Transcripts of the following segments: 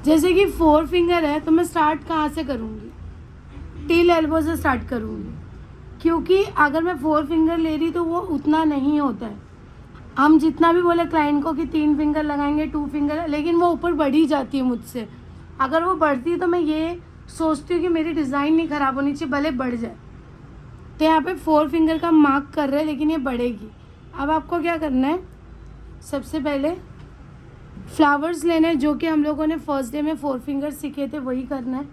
जैसे कि 4 फिंगर है तो मैं स्टार्ट कहाँ से करूँगी, टिल एल्बो से स्टार्ट करूँगी, क्योंकि अगर मैं 4 फिंगर ले रही तो वो उतना नहीं होता है। हम जितना भी बोले क्लाइंट को कि 3 फिंगर लगाएंगे, 2 फिंगर, लेकिन वो ऊपर बढ़ ही जाती है मुझसे। अगर वो बढ़ती है तो मैं ये सोचती हूँ कि मेरी डिज़ाइन नहीं ख़राब होनी चाहिए, भले बढ़ जाए। तो यहाँ पे 4 फिंगर का मार्क कर रहे हैं, लेकिन ये बढ़ेगी। अब आपको क्या करना है, सबसे पहले फ्लावर्स लेने हैं, जो कि हम लोगों ने फर्स्ट डे में 4 फिंगर सीखे थे, वही करना है।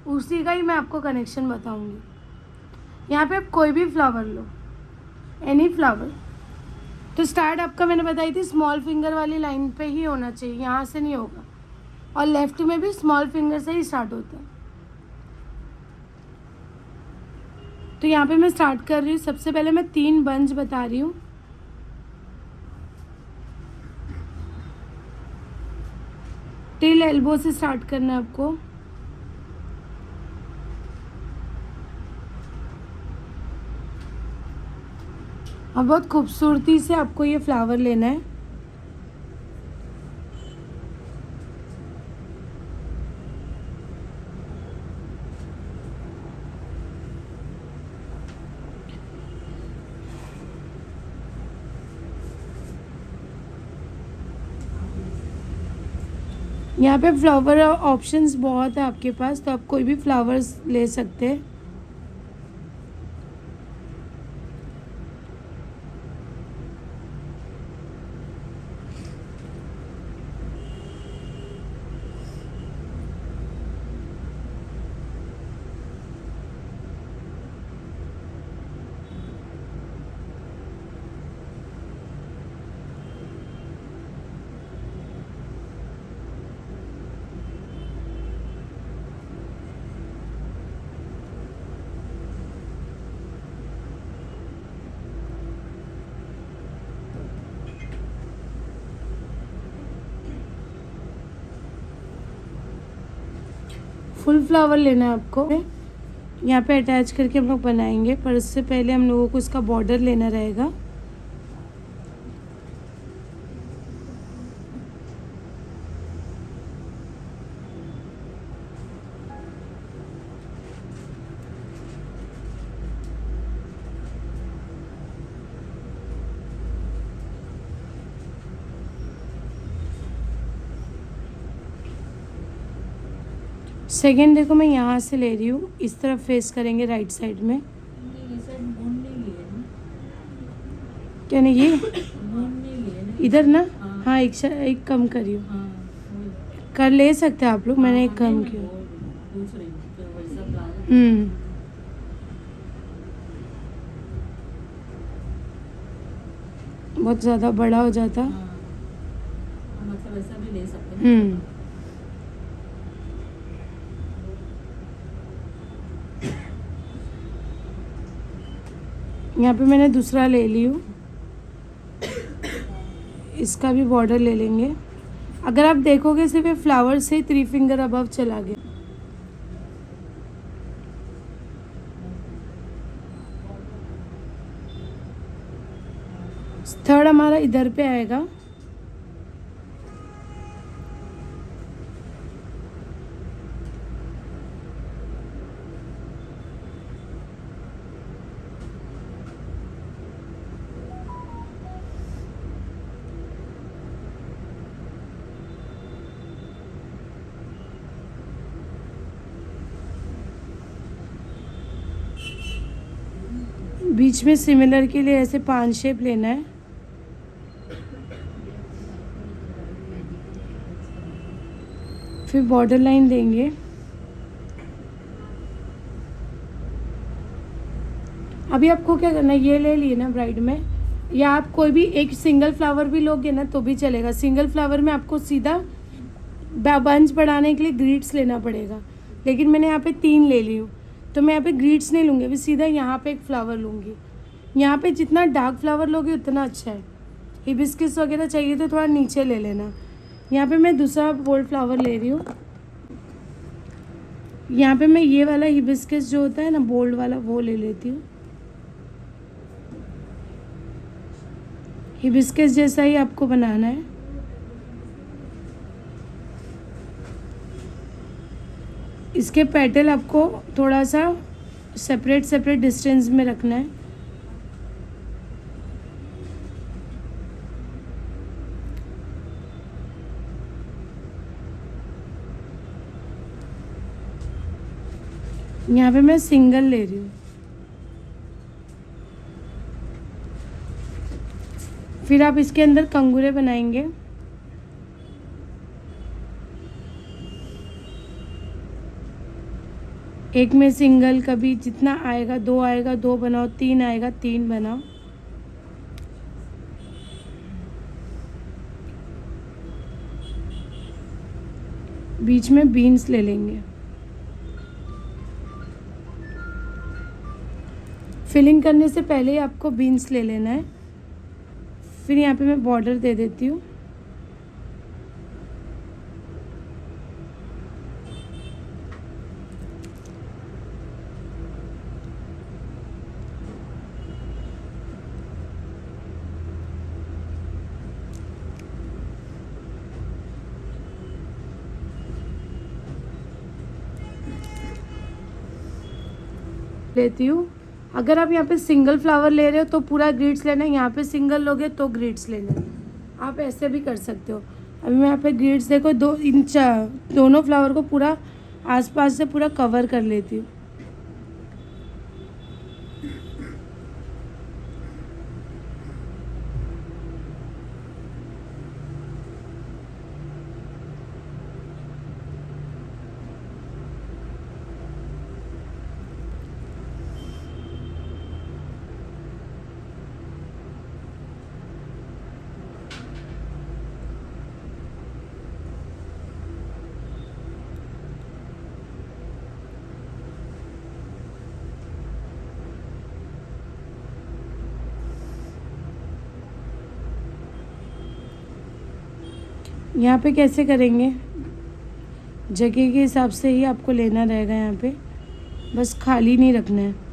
उसी का ही मैं आपको कनेक्शन बताऊँगी। यहाँ पे आप कोई भी फ्लावर लो, एनी फ्लावर। तो स्टार्ट आपका मैंने बताई थी स्मॉल फिंगर वाली लाइन पे ही होना चाहिए, यहाँ से नहीं होगा। और लेफ्ट में भी स्मॉल फिंगर से ही स्टार्ट होता है। तो यहाँ पे मैं स्टार्ट कर रही हूँ। सबसे पहले मैं 3 बंच बता रही हूँ। टिल एल्बो से स्टार्ट करना है आपको। और बहुत खूबसूरती से आपको ये फ्लावर लेना है। यहाँ पे फ्लावर ऑप्शंस बहुत है आपके पास, तो आप कोई भी फ्लावर्स ले सकते हैं। फुल फ्लावर लेना है आपको। यहाँ पे अटैच करके हम लोग बनाएंगे, पर उससे पहले हम लोगों को इसका बॉर्डर लेना रहेगा। सेकेंड देखो मैं यहाँ से ले रही हूँ, इस तरफ फेस करेंगे राइट साइड में। क्या नहीं, ये इधर ना, हाँ एक कम करियो, कर ले सकते हैं आप लोग, मैंने एक कम किया। बहुत ज़्यादा बड़ा हो जाता। मतलब ऐसा भी ले सकते हैं। यहाँ पे मैंने दूसरा ले ली हूँ, इसका भी बॉर्डर ले लेंगे। अगर आप देखोगे सिर्फ ये फ्लावर से 3 फिंगर अबव चला गया। थर्ड हमारा इधर पे आएगा। बीच में सिमिलर के लिए ऐसे 5 शेप लेना है। फिर बॉर्डर लाइन देंगे। अभी आपको क्या करना है, ये ले लिए ना ब्राइड में, या आप कोई भी एक सिंगल फ्लावर भी लोगे ना तो भी चलेगा। सिंगल फ्लावर में आपको सीधा बंच बढ़ाने के लिए ग्रीड्स लेना पड़ेगा, लेकिन मैंने यहाँ पे 3 ले ली हूँ, तो मैं यहाँ पे ग्रीड्स नहीं लूँगी, अभी सीधा यहाँ पे एक फ्लावर लूँगी। यहाँ पे जितना डार्क फ्लावर लोगे उतना अच्छा है। हिबिस्कस वगैरह चाहिए तो थोड़ा नीचे ले लेना। यहाँ पे मैं दूसरा बोल्ड फ्लावर ले रही हूँ। यहाँ पे मैं ये वाला हिबिस्कस जो होता है ना बोल्ड वाला, वो ले लेती हूँ। हिबिस्कस जैसा ही आपको बनाना है। इसके पेटल आपको थोड़ा सा सेपरेट सेपरेट डिस्टेंस में रखना है। यहाँ पे मैं सिंगल ले रही हूँ। फिर आप इसके अंदर कंगूरे बनाएंगे। एक में सिंगल, कभी जितना आएगा 2 आएगा 2 बनाओ, 3 आएगा 3 बनाओ। बीच में बीन्स ले लेंगे। फिलिंग करने से पहले ही आपको बीन्स ले लेना है। फिर यहाँ पे मैं बॉर्डर दे देती हूँ। लेती हूँ। अगर आप यहाँ पे सिंगल फ्लावर ले रहे हो तो पूरा ग्रिड्स लेना है, यहाँ पे सिंगल लोगे तो ग्रिड्स लेना है। आप ऐसे भी कर सकते हो। अभी मैं यहाँ पे ग्रिड्स देखो 2 इंच दोनों फ्लावर को पूरा आसपास से पूरा कवर कर लेती हूँ। यहाँ पे कैसे करेंगे, जगह के हिसाब से ही आपको लेना रहेगा। यहाँ पे बस खाली नहीं रखना है।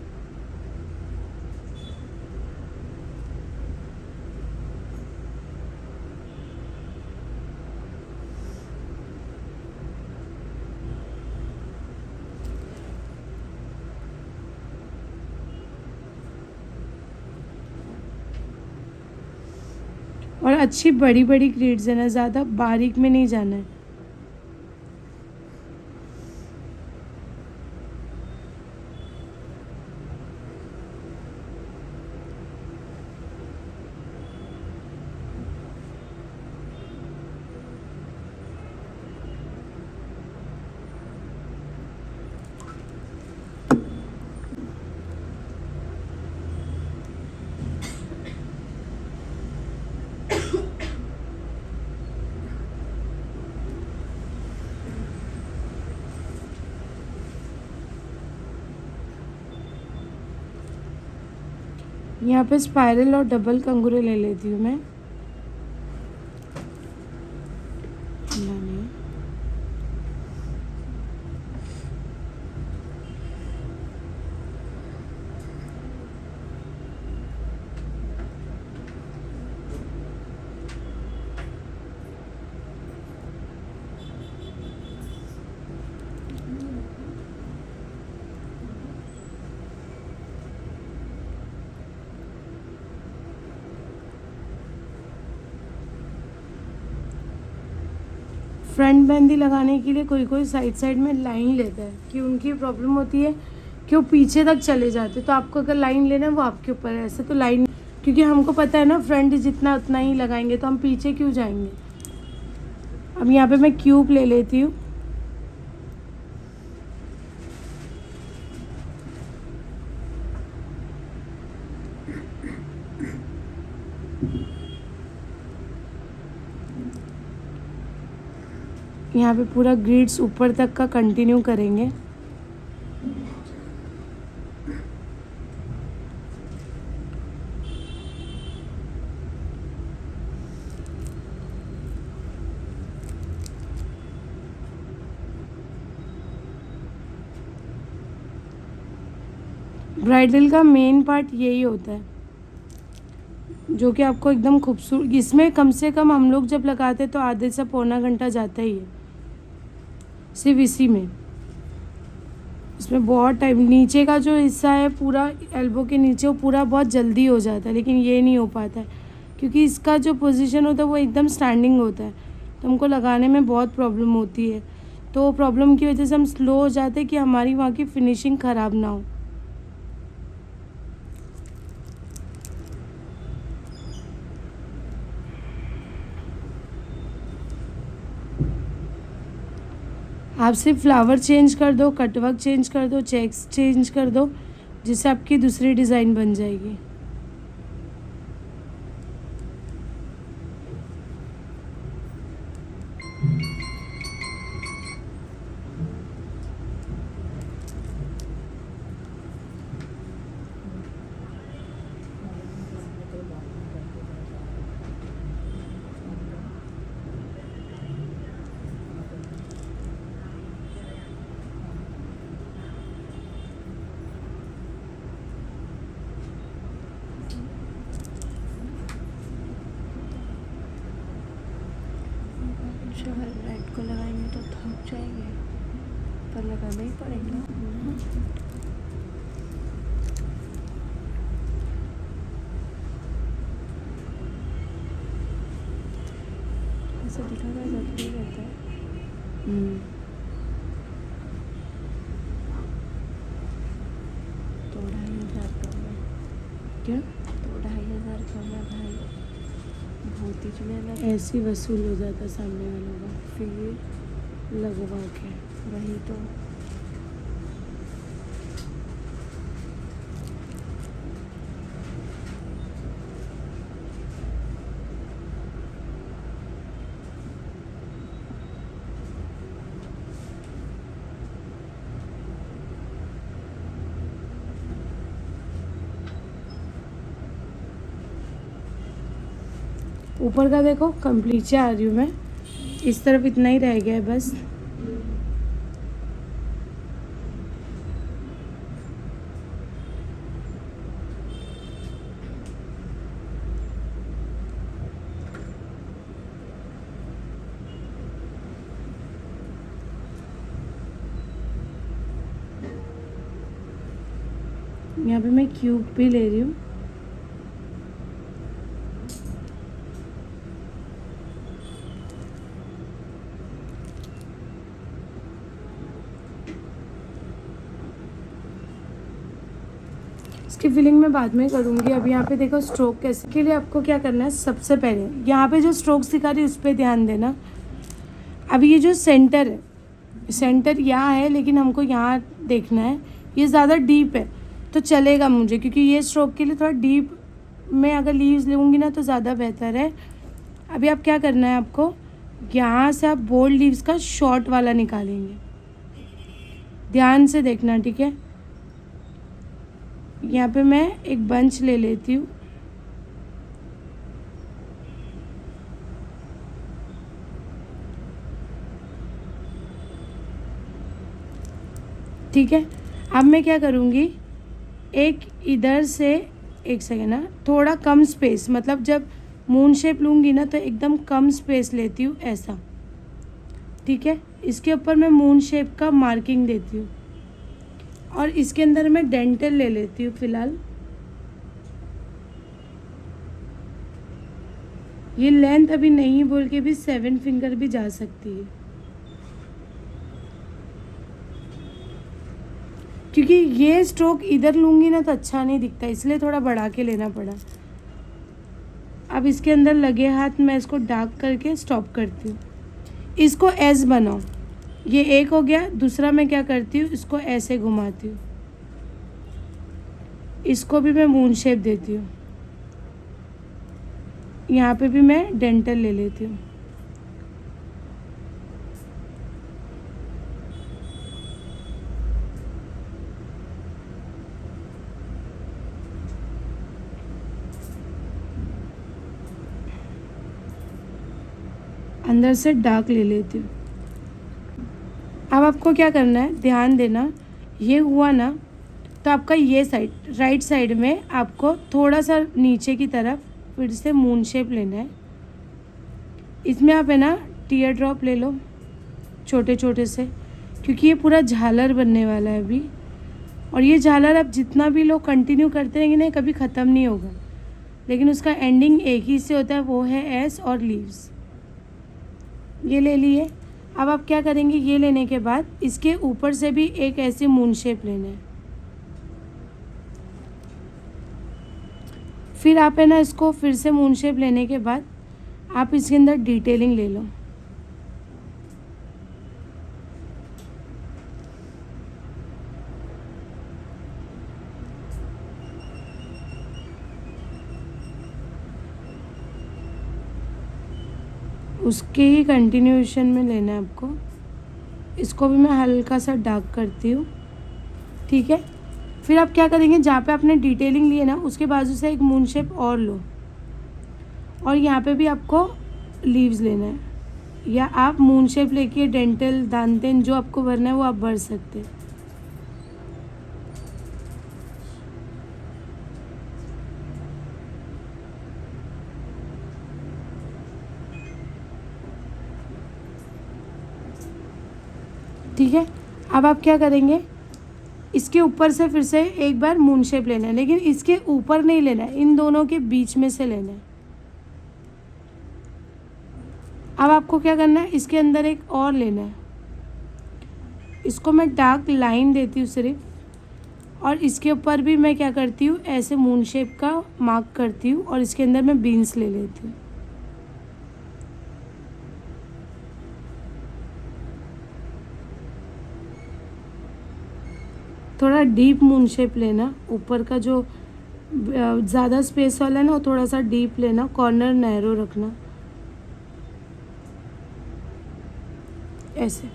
और अच्छी बड़ी बड़ी ग्रिड्स है ना, ज़्यादा बारीक में नहीं जाना है। यहाँ पे स्पाइरल और डबल कंगूरे ले लेती हूँ मैं। फ्रंट मेहंदी लगाने के लिए कोई कोई साइड में लाइन लेता है, कि उनकी प्रॉब्लम होती है कि वो पीछे तक चले जाते। तो आपको अगर लाइन लेना है वो आपके ऊपर है। ऐसे तो लाइन, क्योंकि हमको पता है ना फ्रंट जितना उतना ही लगाएंगे, तो हम पीछे क्यों जाएंगे। अब यहाँ पे मैं क्यूब ले लेती हूँ। यहाँ पे पूरा ग्रिड्स ऊपर तक का कंटिन्यू करेंगे। ब्राइडल का मेन पार्ट यही होता है, जो कि आपको एकदम खूबसूरत, इसमें कम से कम हम लोग जब लगाते हैं तो आधे से पौना घंटा जाता ही है सिर्फ इसी में। इसमें बहुत टाइम, नीचे का जो हिस्सा है पूरा एल्बो के नीचे, वो पूरा बहुत जल्दी हो जाता है, लेकिन ये नहीं हो पाता है क्योंकि इसका जो पोजीशन होता है वो एकदम स्टैंडिंग होता है, तो हमको लगाने में बहुत प्रॉब्लम होती है। तो प्रॉब्लम की वजह से हम स्लो हो जाते हैं कि हमारी वहाँ की फिनिशिंग ख़राब ना हो। आप सिर्फ फ्लावर चेंज कर दो, कटवर्क चेंज कर दो, चेक्स चेंज कर दो, जिससे आपकी दूसरी डिज़ाइन बन जाएगी। अगर रेड को लगाएंगे तो थक जाएंगे, पर लगाना ही पड़ेगा। ऐसा दिखाना जरूरी रहता है। तो 2,500 का मैं, क्या 2,500 का मैं भाई भूतीज में ना ऐसी वसूल हो जाता है सामने वालों का फिर लगवा के। वही तो। ऊपर का देखो कंप्लीट से आ रही हूँ मैं, इस तरफ इतना ही रह गया है बस। यहाँ पे मैं क्यूब भी ले रही हूँ। इसकी फिलिंग मैं बाद में करूँगी। अभी यहाँ पे देखो स्ट्रोक कैसे के लिए आपको क्या करना है, सबसे पहले यहाँ पे जो स्ट्रोक्स दिखा रही है उस पर ध्यान देना। अभी ये जो सेंटर है, सेंटर यहाँ है लेकिन हमको यहाँ देखना है, ये ज़्यादा डीप है तो चलेगा मुझे, क्योंकि ये स्ट्रोक के लिए थोड़ा डीप में अगर लीव्स लूँगी ना तो ज़्यादा बेहतर है। अभी आप क्या करना है, आपको यहाँ से आप बोल्ड लीव्स का शॉर्ट वाला निकालेंगे, ध्यान से देखना, ठीक है। यहाँ पे मैं एक बंच ले लेती हूँ, ठीक है। अब मैं क्या करूँगी, एक इधर से, एक सेकेंड ना, थोड़ा कम स्पेस, मतलब जब मून शेप लूँगी ना तो एकदम कम स्पेस लेती हूँ ऐसा, ठीक है। इसके ऊपर मैं मून शेप का मार्किंग देती हूँ और इसके अंदर मैं डेंटल ले लेती हूँ फ़िलहाल। ये लेंथ अभी नहीं बोल के भी 7 फिंगर भी जा सकती है, क्योंकि ये स्ट्रोक इधर लूँगी ना तो अच्छा नहीं दिखता, इसलिए थोड़ा बढ़ा के लेना पड़ा। अब इसके अंदर लगे हाथ मैं इसको डार्क करके स्टॉप करती हूँ। इसको एस बनाओ, ये एक हो गया। दूसरा मैं क्या करती हूँ, इसको ऐसे घुमाती हूँ, इसको भी मैं मून शेप देती हूँ। यहाँ पे भी मैं डेंटल ले लेती हूँ। अंदर से डार्क ले लेती हूँ। अब आपको क्या करना है, ध्यान देना, ये हुआ ना तो आपका ये साइड, राइट साइड में आपको थोड़ा सा नीचे की तरफ फिर से मून शेप लेना है। इसमें आप है ना टीयर ड्रॉप ले लो छोटे छोटे से, क्योंकि ये पूरा झालर बनने वाला है अभी। और ये झालर आप जितना भी लोग कंटिन्यू करते रहेंगे ना, कभी ख़त्म नहीं होगा, लेकिन उसका एंडिंग एक ही से होता है, वो है एस और लीव्स। ये ले लिए। अब आप क्या करेंगे, ये लेने के बाद इसके ऊपर से भी एक ऐसी मून शेप लेना है। फिर आप है ना इसको फिर से मून शेप लेने के बाद आप इसके अंदर डिटेलिंग ले लो। उसके ही कंटिन्यूएशन में लेना है आपको। इसको भी मैं हल्का सा डार्क करती हूँ, ठीक है। फिर आप क्या करेंगे, जहाँ पे आपने डिटेलिंग ली है ना, उसके बाजू से एक मून शेप और लो, और यहाँ पे भी आपको लीव्स लेना है, या आप मून शेप लेके डेंटल दांतेन जो आपको भरना है वो आप भर सकते हैं। ठीक है। अब आप क्या करेंगे, इसके ऊपर से फिर से एक बार मून शेप लेना है, लेकिन इसके ऊपर नहीं लेना है, इन दोनों के बीच में से लेना है। अब आपको क्या करना है, इसके अंदर एक और लेना है। इसको मैं डार्क लाइन देती हूँ सिर्फ, और इसके ऊपर भी मैं क्या करती हूँ, ऐसे मून शेप का मार्क करती हूँ, और इसके अंदर मैं बीन्स ले लेती हूँ। थोड़ा डीप मून शेप लेना, ऊपर का जो ज़्यादा स्पेस वाला है ना, वो थोड़ा सा डीप लेना, कॉर्नर नैरो रखना, ऐसे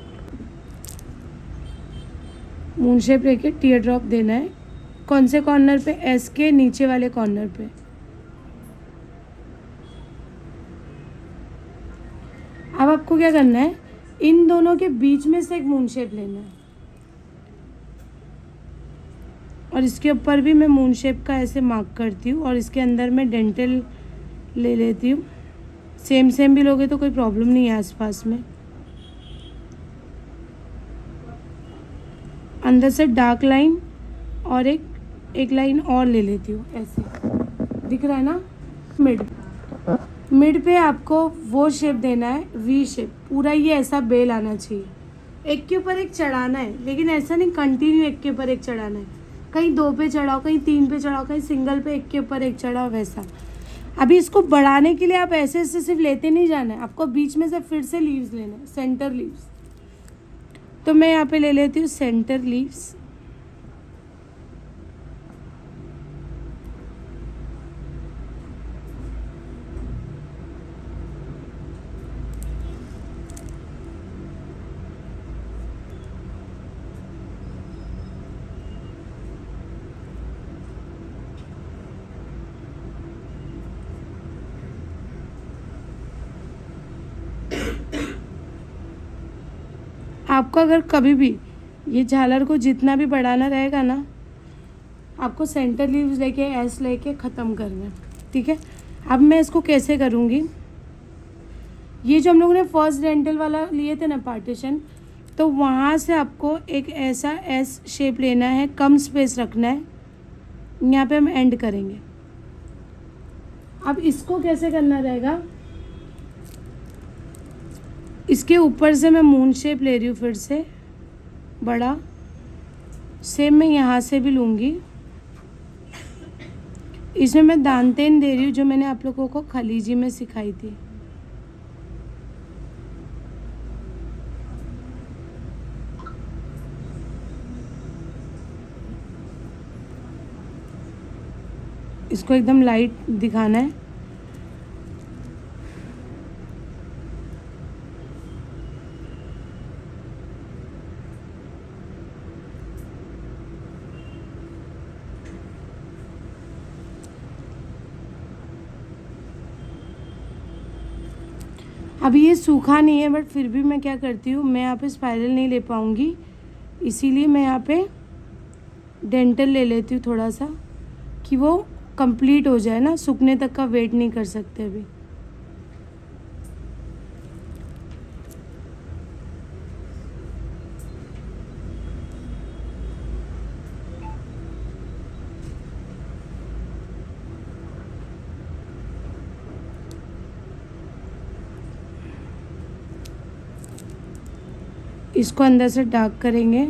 मून शेप लेके टीयर ड्रॉप देना है। कौन से कॉर्नर पे, एस के नीचे वाले कॉर्नर पे। अब आपको क्या करना है, इन दोनों के बीच में से एक मून शेप लेना है, और इसके ऊपर भी मैं मून शेप का ऐसे मार्क करती हूँ, और इसके अंदर मैं डेंटल ले लेती हूँ। सेम भी लोगे तो कोई प्रॉब्लम नहीं है आसपास में। अंदर से डार्क लाइन और एक लाइन और ले लेती हूँ, ऐसे दिख रहा है ना। मिड पे आपको वो शेप देना है, वी शेप। पूरा ये ऐसा बेल आना चाहिए, एक के ऊपर एक चढ़ाना है, लेकिन ऐसा नहीं कंटिन्यू एक के ऊपर एक चढ़ाना है। कहीं 2 पे चढ़ाओ, कहीं 3 पे चढ़ाओ, कहीं सिंगल पे एक के ऊपर एक चढ़ाओ, वैसा। अभी इसको बढ़ाने के लिए आप ऐसे सिर्फ लेते नहीं जाना है, आपको बीच में से फिर से लीव्स लेना है, सेंटर लीव्स। तो मैं यहाँ पे ले लेती हूँ सेंटर लीव्स। आपको अगर कभी भी ये झालर को जितना भी बढ़ाना रहेगा ना, आपको सेंटर लीव्स लेके एस लेके ख़त्म करना है, ठीक है। अब मैं इसको कैसे करूँगी, ये जो हम लोगों ने फर्स्ट डेंटल वाला लिए थे ना पार्टीशन, तो वहाँ से आपको एक ऐसा एस शेप लेना है, कम स्पेस रखना है, यहाँ पे हम एंड करेंगे। अब इसको कैसे करना रहेगा, इसके ऊपर से मैं मून शेप ले रही हूँ, फिर से बड़ा। सेम मैं यहाँ से भी लूँगी। इसमें मैं दांतेन दे रही हूँ, जो मैंने आप लोगों को खलीजी में सिखाई थी। इसको एकदम लाइट दिखाना है। अभी ये सूखा नहीं है, बट फिर भी मैं क्या करती हूँ, मैं यहाँ पे स्पाइरल नहीं ले पाऊँगी, इसीलिए मैं यहाँ पे डेंटल ले लेती हूँ थोड़ा सा, कि वो कंप्लीट हो जाए ना, सूखने तक का वेट नहीं कर सकते अभी। इसको अंदर से डार्क करेंगे।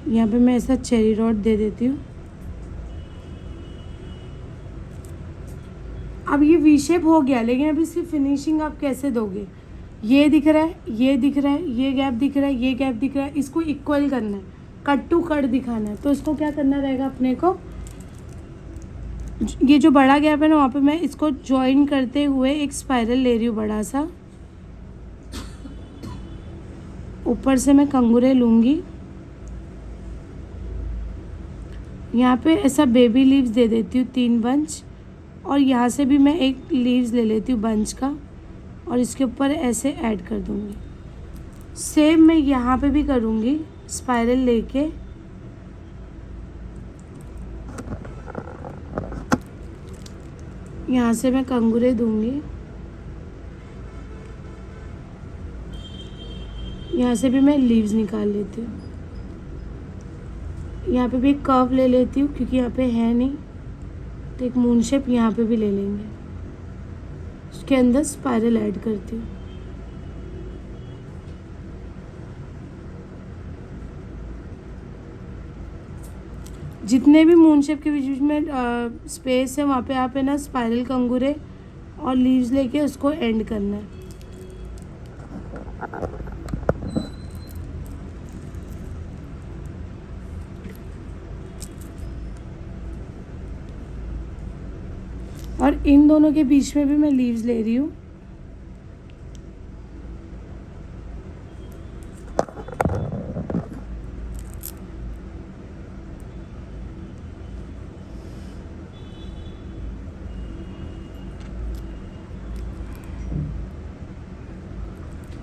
यहाँ पे मैं ऐसा चेरी रॉड दे देती हूँ। अब ये वी शेप हो गया, लेकिन अब इसकी फिनिशिंग आप कैसे दोगे? ये दिख रहा है, ये दिख रहा है, ये गैप दिख रहा है, ये गैप दिख रहा है, इसको इक्वल करना है, कट टू कट दिखाना है। तो इसको क्या करना रहेगा अपने को, ये जो बड़ा गैप है ना वहाँ पे मैं इसको जॉइन करते हुए एक स्पाइरल ले रही हूँ बड़ा सा। ऊपर से मैं कंगूरे लूँगी, यहाँ पे ऐसा बेबी लीव्स दे देती हूँ 3 बंच, और यहाँ से भी मैं एक लीव्स ले लेती हूँ बंच का, और इसके ऊपर ऐसे ऐड कर दूँगी। सेम मैं यहाँ पे भी करूँगी, स्पाइरल लेके यहाँ से मैं कंगूरे दूँगी, यहाँ से भी मैं लीव्स निकाल लेती हूँ। यहाँ पे भी एक कर्व ले लेती हूँ क्योंकि यहाँ पे है नहीं, तो एक मून शेप यहाँ पे भी ले लेंगे, उसके अंदर स्पाइरल ऐड करती हूँ। जितने भी मून शेप के बीच में स्पेस है वहाँ पे आप है ना स्पाइरल कंगूरे और लीव्स लेके उसको एंड करना है। और इन दोनों के बीच में भी मैं लीव्स ले रही हूँ।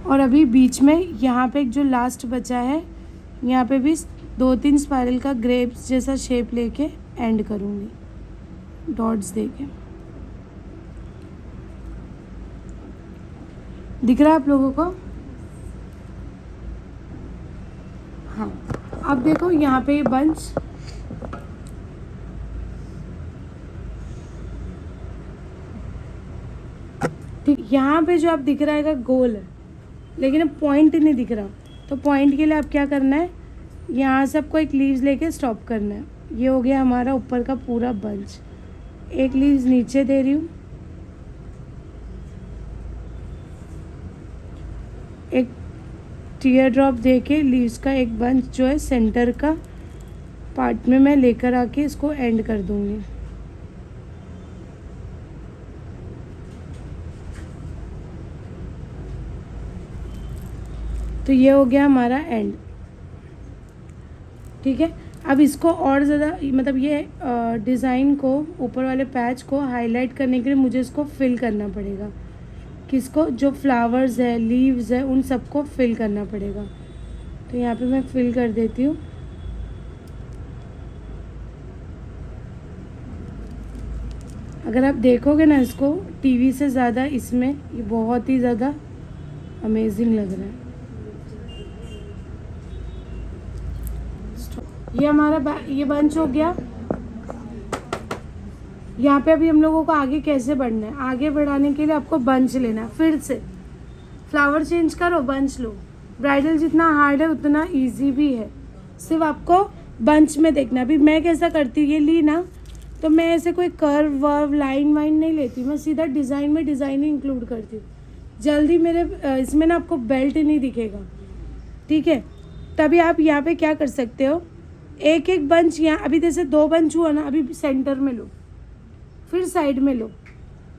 और अभी बीच में यहाँ पे एक जो लास्ट बचा है, यहाँ पे भी 2-3 स्पाइरल का ग्रेप्स जैसा शेप लेके एंड करूँगी डॉट्स देके। दिख रहा है आप लोगों को? हाँ, अब देखो यहाँ पे ये बंच, ठीक यहाँ पे जो आप दिख रहा है गोल है, लेकिन अब पॉइंट नहीं दिख रहा, तो पॉइंट के लिए आप क्या करना है, यहाँ से आपको एक लीव्स लेके स्टॉप करना है। ये हो गया हमारा ऊपर का पूरा बंच। एक लीव्स नीचे दे रही हूँ, एक टीयर ड्रॉप देके लीव्स का एक बंच जो है सेंटर का पार्ट में मैं लेकर आके इसको एंड कर दूंगी। तो ये हो गया हमारा एंड, ठीक है। अब इसको और ज़्यादा मतलब ये डिज़ाइन को, ऊपर वाले पैच को हाईलाइट करने के लिए मुझे इसको फिल करना पड़ेगा। किसको? जो फ्लावर्स है, लीव्स है, उन सबको फिल करना पड़ेगा। तो यहाँ पे मैं फिल कर देती हूँ। अगर आप देखोगे ना इसको टीवी से ज़्यादा, इसमें ये बहुत ही ज़्यादा अमेजिंग लग रहा है। ये हमारा ये बंच हो गया। यहाँ पे अभी हम लोगों को आगे कैसे बढ़ना है, आगे बढ़ाने के लिए आपको बंच लेना है। फिर से फ्लावर चेंज करो, बंच लो। ब्राइडल जितना हार्ड है उतना इजी भी है, सिर्फ आपको बंच में देखना। अभी मैं कैसा करती हूँ, ये ली ना तो मैं ऐसे कोई कर्व वर्व लाइन वाइन नहीं लेती, मैं सीधा डिज़ाइन में डिज़ाइन ही इंक्लूड करती हूँ। जल्दी मेरे इसमें ना आपको बेल्ट नहीं दिखेगा, ठीक है। तभी आप यहाँ पे क्या कर सकते हो, एक एक बंच यहाँ, अभी जैसे 2 बंच हुआ ना, अभी सेंटर में लो, फिर साइड में लो,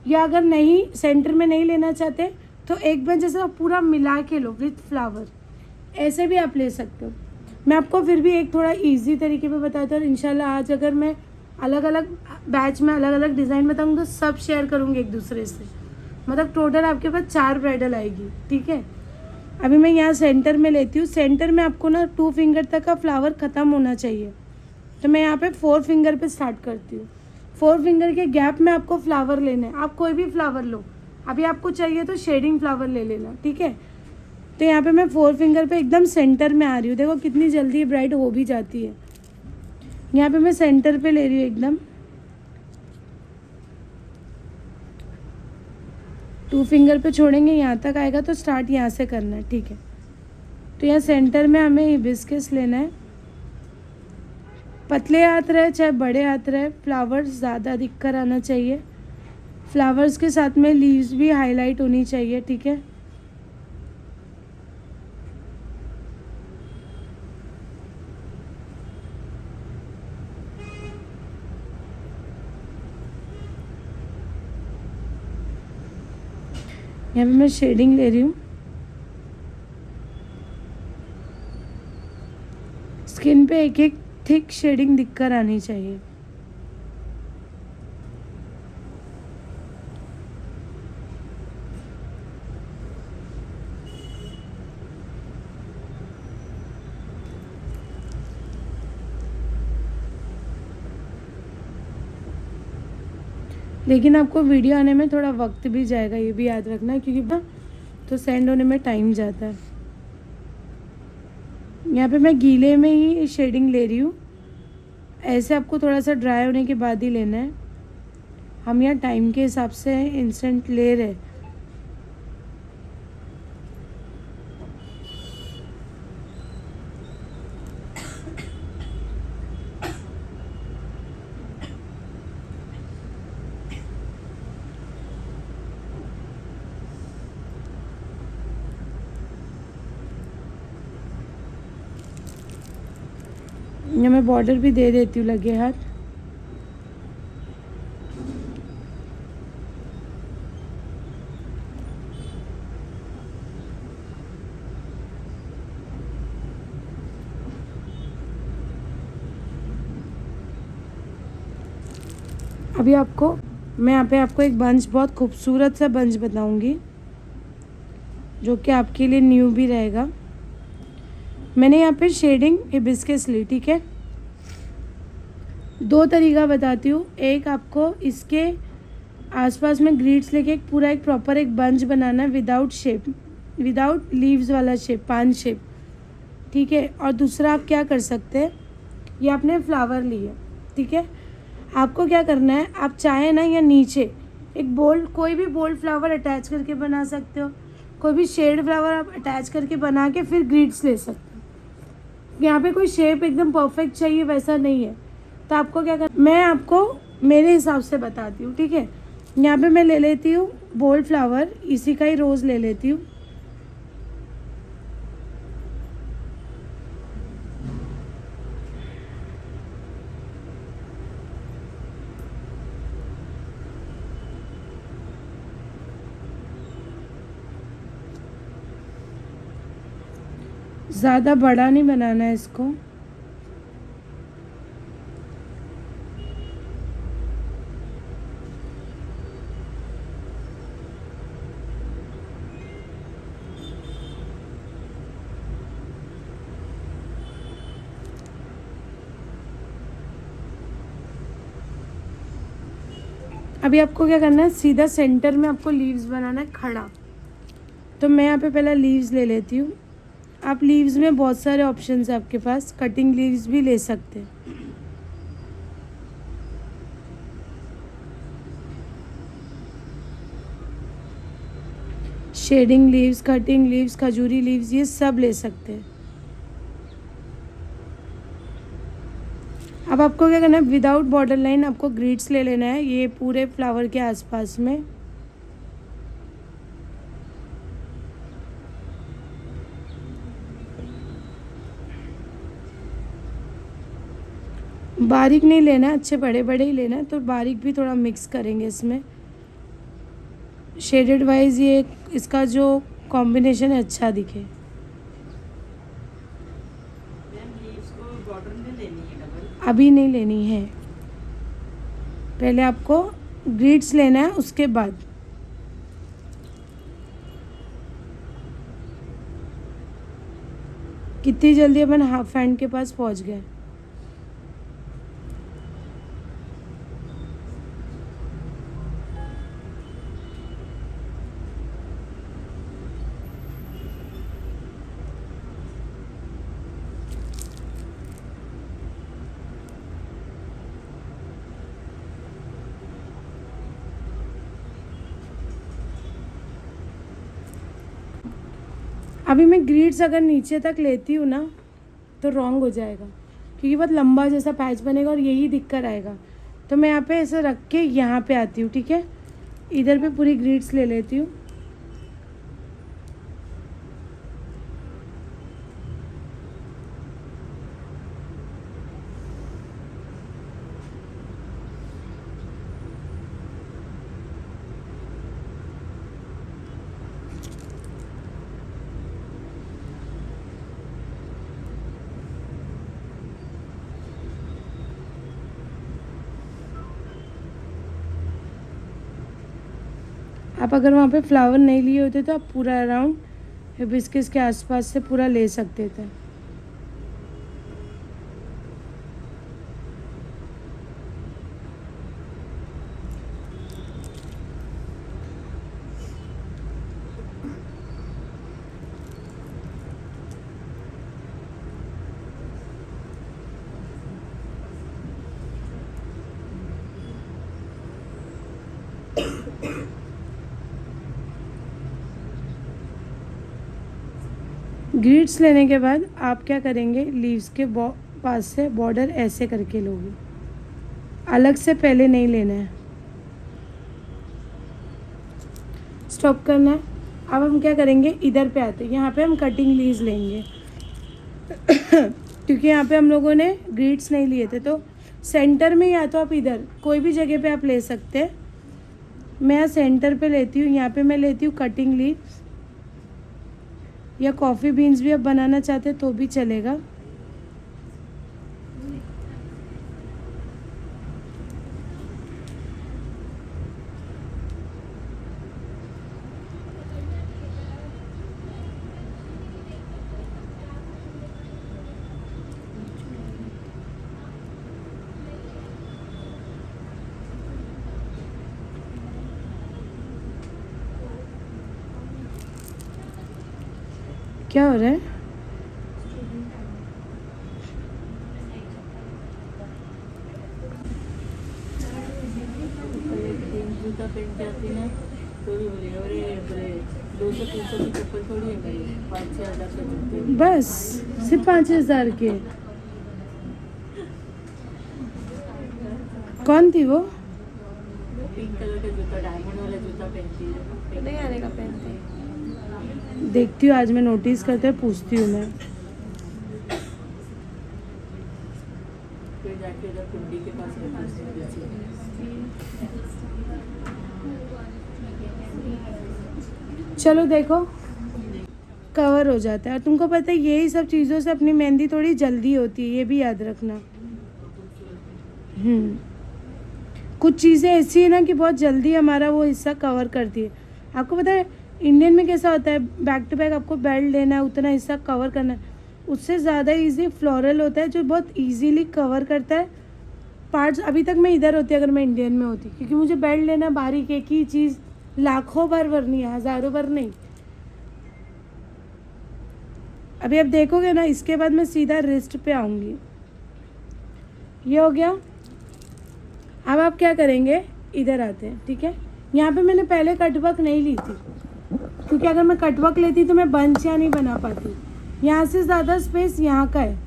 या अगर नहीं सेंटर में नहीं लेना चाहते तो एक बंच ऐसा पूरा मिला के लो विथ फ्लावर, ऐसे भी आप ले सकते हो। मैं आपको फिर भी एक थोड़ा इजी तरीके पे बताता हूँ। इंशाल्लाह आज अगर मैं अलग अलग बैच में अलग अलग डिज़ाइन बताऊँगी तो सब शेयर करूँगी एक दूसरे से, मतलब टोटल आपके पास 4 ब्राइडल आएगी, ठीक है। अभी मैं यहाँ सेंटर में लेती हूँ। सेंटर में आपको ना 2 फिंगर तक का फ्लावर ख़त्म होना चाहिए, तो मैं यहाँ पे 4 फिंगर पे स्टार्ट करती हूँ। 4 फिंगर के गैप में आपको फ्लावर लेना है। आप कोई भी फ्लावर लो, अभी आपको चाहिए तो शेडिंग फ्लावर ले लेना, ठीक है। तो यहाँ पे मैं 4 फिंगर पे एकदम सेंटर में आ रही हूँ। देखो कितनी जल्दी ब्राइट हो भी जाती है। यहाँ पे मैं सेंटर पे ले रही हूँ एकदम। 2 फिंगर पे छोड़ेंगे, यहाँ तक आएगा तो स्टार्ट यहाँ से करना है, ठीक है। तो यहाँ सेंटर में हमें हिबिस्कस लेना है। पतले हाथ रहे चाहे बड़े हाथ रहे, फ्लावर्स ज़्यादा दिख कर आना चाहिए। फ्लावर्स के साथ में लीव्स भी हाईलाइट होनी चाहिए, ठीक है। यहाँ पे मैं शेडिंग ले रही हूँ। स्किन पे एक एक थिक शेडिंग दिखकर आनी चाहिए। लेकिन आपको वीडियो आने में थोड़ा वक्त भी जाएगा, ये भी याद रखना, क्योंकि तो सेंड होने में टाइम जाता है। यहाँ पे मैं गीले में ही शेडिंग ले रही हूँ। ऐसे आपको थोड़ा सा ड्राई होने के बाद ही लेना है। हम यहाँ टाइम के हिसाब से इंस्टेंट ले रहे। यहाँ मैं बॉर्डर भी दे देती हूँ लगे हाथ। अभी मैं यहाँ पे आपको एक बंच, बहुत खूबसूरत सा बंच बताऊंगी, जो कि आपके लिए न्यू भी रहेगा। मैंने यहाँ पे शेडिंग हिबिस्कस ली, ठीक है। 2 तरीका बताती हूँ। एक, आपको इसके आसपास में ग्रीड्स लेके एक प्रॉपर एक बंच बनाना है विदाउट शेप, विदाउट लीव्स वाला शेप, 5 शेप, ठीक है। और दूसरा आप क्या कर सकते हैं, ये आपने फ्लावर लिए, ठीक है। आपको क्या करना है, आप चाहे ना या नीचे एक बोल्ड, कोई भी बोल्ड फ्लावर अटैच करके बना सकते हो, कोई भी शेड फ्लावर आप अटैच करके बना के फिर ग्रीड्स ले सकते हो। यहाँ पे कोई शेप एकदम परफेक्ट चाहिए वैसा नहीं है। तो आपको क्या करना, मैं आपको मेरे हिसाब से बताती हूँ, ठीक है। यहाँ पे मैं ले लेती हूँ बोल्ड फ्लावर, इसी का ही रोज़ ले लेती हूँ। ज़्यादा बड़ा नहीं बनाना है इसको। अभी आपको क्या करना है, सीधा सेंटर में आपको लीव्स बनाना है खड़ा। तो मैं यहाँ पे पहले लीव्स ले लेती हूँ। आप लीव्स में बहुत सारे ऑप्शंस हैं आपके पास, कटिंग लीव्स भी ले सकते हैं। शेडिंग लीव्स, कटिंग लीव्स, खजूरी लीव्स, ये सब ले सकते हैं। अब आपको क्या करना है, विदाउट बॉर्डर लाइन आपको ग्रिड्स ले लेना है, ये पूरे फ्लावर के आसपास में। बारीक नहीं लेना, अच्छे बड़े बड़े ही लेना है, तो बारीक भी थोड़ा मिक्स करेंगे इसमें। शेडेड वाइज ये इसका जो कॉम्बिनेशन है अच्छा दिखे। अभी नहीं लेनी है, पहले आपको ग्रिड्स लेना है, उसके बाद। कितनी जल्दी अपन हाफ हैंड के पास पहुंच गए। अभी मैं ग्रीड्स अगर नीचे तक लेती हूँ ना तो रॉन्ग हो जाएगा, क्योंकि बहुत लंबा जैसा पैच बनेगा और यही दिक्कत आएगा। तो मैं यहाँ पे ऐसे रख के यहाँ पे आती हूँ, ठीक है। इधर पे पूरी ग्रीड्स ले लेती हूँ। आप अगर वहाँ पे फ्लावर नहीं लिए होते तो आप पूरा अराउंड हिबिस्कस के आसपास से पूरा ले सकते थे। ग्रीड्स लेने के बाद आप क्या करेंगे, लीव्स के पास से बॉर्डर ऐसे करके लोगे, अलग से पहले नहीं लेना है, स्टॉप करना है। अब हम क्या करेंगे, इधर पे आते हैं, यहाँ पे हम कटिंग लीव्स लेंगे क्योंकि यहाँ पे हम लोगों ने ग्रीड्स नहीं लिए थे। तो सेंटर में या तो आप इधर कोई भी जगह पे आप ले सकते हैं। मैं यहाँ सेंटर पे लेती हूँ, यहाँ पे मैं लेती हूँ कटिंग लीव्स, या कॉफ़ी बीन्स भी आप बनाना चाहते हैं तो भी चलेगा। क्या हो रहा है? जूता पहन के आती ना तो भी बोले अरे बोले 200-300 की चप्पल थोड़ी है मेरी, 5-6 हज़ार के जूते। बस सिर्फ 5,000 के। कौन थी वो? पिंक कलर का जूता, डायमंड वाला जूता पहनती है। नहीं आने का पहनते हैं। देखती हूँ, आज मैं नोटिस करते हुए पूछती हूँ मैं। फिर जाके उधर कुंडी के पास में पूछती हूँ। चलो देखो, कवर हो जाता है। और तुमको पता है यही सब चीज़ों से अपनी मेहंदी थोड़ी जल्दी होती है, ये भी याद रखना। कुछ चीज़ें ऐसी है ना कि बहुत जल्दी हमारा वो हिस्सा कवर करती है। आपको पता है इंडियन में कैसा होता है, बैक टू बैक आपको बेल्ट लेना है, उतना हिस्सा कवर करना है। उससे ज़्यादा इजी फ्लोरल होता है जो बहुत इजीली कवर करता है पार्ट्स। अभी तक मैं इधर होती अगर मैं इंडियन में होती, क्योंकि मुझे बेल्ट लेना बारीक एक ही चीज़ लाखों बार भरनी है, हज़ारों बार नहीं। अभी आप देखोगे ना, इसके बाद मैं सीधा रिस्ट पे आऊँगी। ये हो गया। अब आप क्या करेंगे, इधर आते हैं, ठीक है। यहाँ पे मैंने पहले कटवर्क नहीं ली थी, क्योंकि अगर मैं कटवर्क लेती तो मैं बंच या नहीं बना पाती। यहाँ से ज़्यादा स्पेस यहाँ का है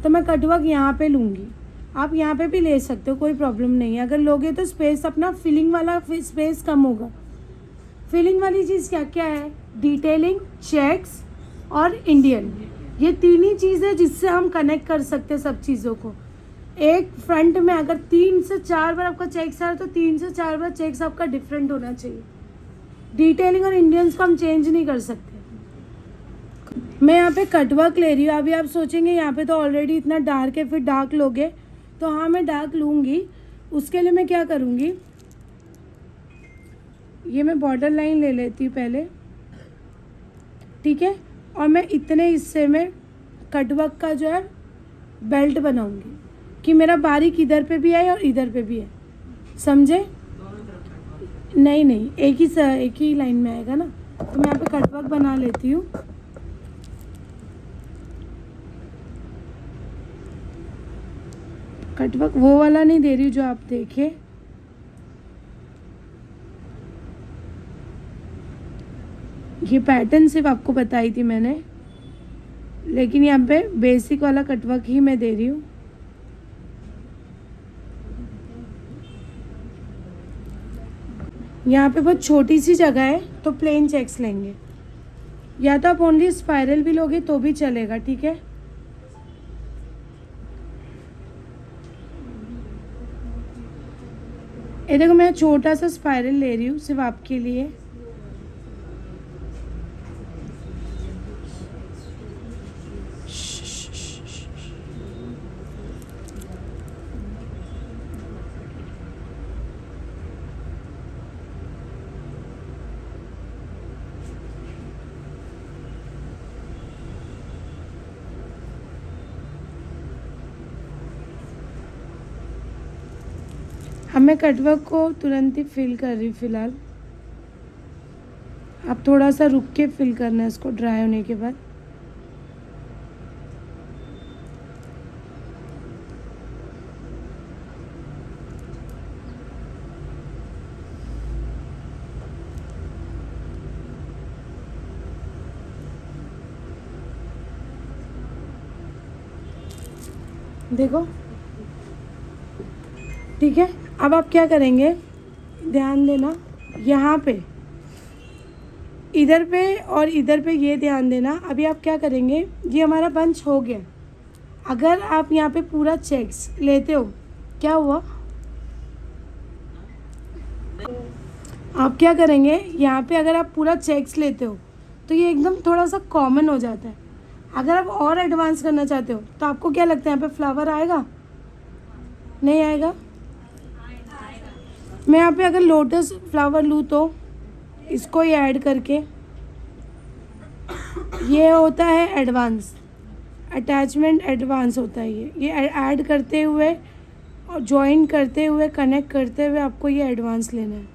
तो मैं कटवर्क यहाँ पे लूँगी। आप यहाँ पे भी ले सकते हो, कोई प्रॉब्लम नहीं है। अगर लोगे तो स्पेस अपना फिलिंग वाला स्पेस कम होगा। फिलिंग वाली चीज़ क्या क्या है, डिटेलिंग, चेक्स और इंडियन, ये तीन ही चीज़ है जिससे हम कनेक्ट कर सकते हैं सब चीज़ों को। एक फ्रंट में अगर 3 से 4 बार आपका चेक्स आ रहा है तो 3 से 4 बार चेक्स आपका डिफरेंट होना चाहिए। डिटेलिंग और इंडियंस को हम चेंज नहीं कर सकते। मैं यहाँ पे कटवर्क ले रही हूँ। अभी आप सोचेंगे यहाँ पे तो ऑलरेडी इतना डार्क है, फिर डार्क लोगे, तो हाँ मैं डार्क लूँगी। उसके लिए मैं क्या करूँगी, ये मैं बॉर्डर लाइन ले लेती हूँ पहले, ठीक है। और मैं इतने हिस्से में कटवर्क का जो है बेल्ट बनाऊँगी कि मेरा बारीक इधर पे भी है और इधर पे भी है, समझे? नहीं नहीं, एक ही लाइन में आएगा ना। तो मैं यहाँ पे कटवर्क बना लेती हूँ। कटवर्क वो वाला नहीं दे रही हूँ जो आप देखे, ये पैटर्न सिर्फ आपको बताई थी मैंने, लेकिन यहाँ पे बेसिक वाला कटवर्क ही मैं दे रही हूँ। यहाँ पे बहुत छोटी सी जगह है तो प्लेन चेक्स लेंगे, या तो आप ओनली स्पाइरल भी लोगे तो भी चलेगा, ठीक है। ये देखो मैं छोटा सा स्पाइरल ले रही हूँ सिर्फ आपके लिए। अब मैं कटवर्क को तुरंत ही फिल कर रही हूँ फिलहाल। आप थोड़ा सा रुक के फिल करना है इसको ड्राई होने के बाद। देखो ठीक है। अब आप क्या करेंगे, ध्यान देना यहाँ पे, इधर पे और इधर पे, ये ध्यान देना। अभी आप क्या करेंगे, ये हमारा बंच हो गया। अगर आप यहाँ पे पूरा चेक्स लेते हो, क्या हुआ, आप क्या करेंगे यहाँ पे, अगर आप पूरा चेक्स लेते हो तो ये एकदम थोड़ा सा कॉमन हो जाता है। अगर आप और एडवांस करना चाहते हो तो आपको क्या लगता है यहाँ पे फ्लावर आएगा, नहीं आएगा। मैं यहाँ पे अगर लोटस फ्लावर लूँ तो इसको ही ऐड करके, ये होता है एडवांस, अटैचमेंट एडवांस होता है ये ऐड करते हुए और जॉइन करते हुए, कनेक्ट करते हुए आपको ये एडवांस लेना है।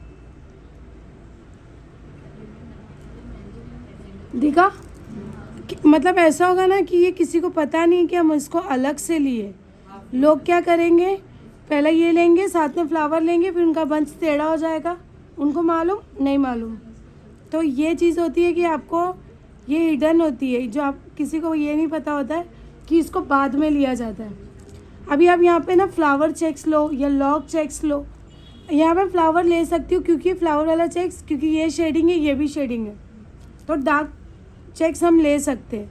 दिखा, मतलब ऐसा होगा ना कि ये किसी को पता नहीं कि हम इसको अलग से लिए। लोग क्या करेंगे, पहले ये लेंगे, साथ में फ्लावर लेंगे, फिर उनका बंच टेढ़ा हो जाएगा, उनको मालूम नहीं मालूम। तो ये चीज़ होती है कि आपको ये हिडन होती है, जो आप किसी को ये नहीं पता होता है कि इसको बाद में लिया जाता है। अभी आप यहाँ पे ना फ्लावर चेक्स लो या लॉक चेक्स लो, यहाँ पे फ्लावर ले सकती हूँ क्योंकि फ्लावर वाला चेक्स, क्योंकि ये शेडिंग है ये भी शेडिंग है, तो डार्क चेक्स हम ले सकते हैं।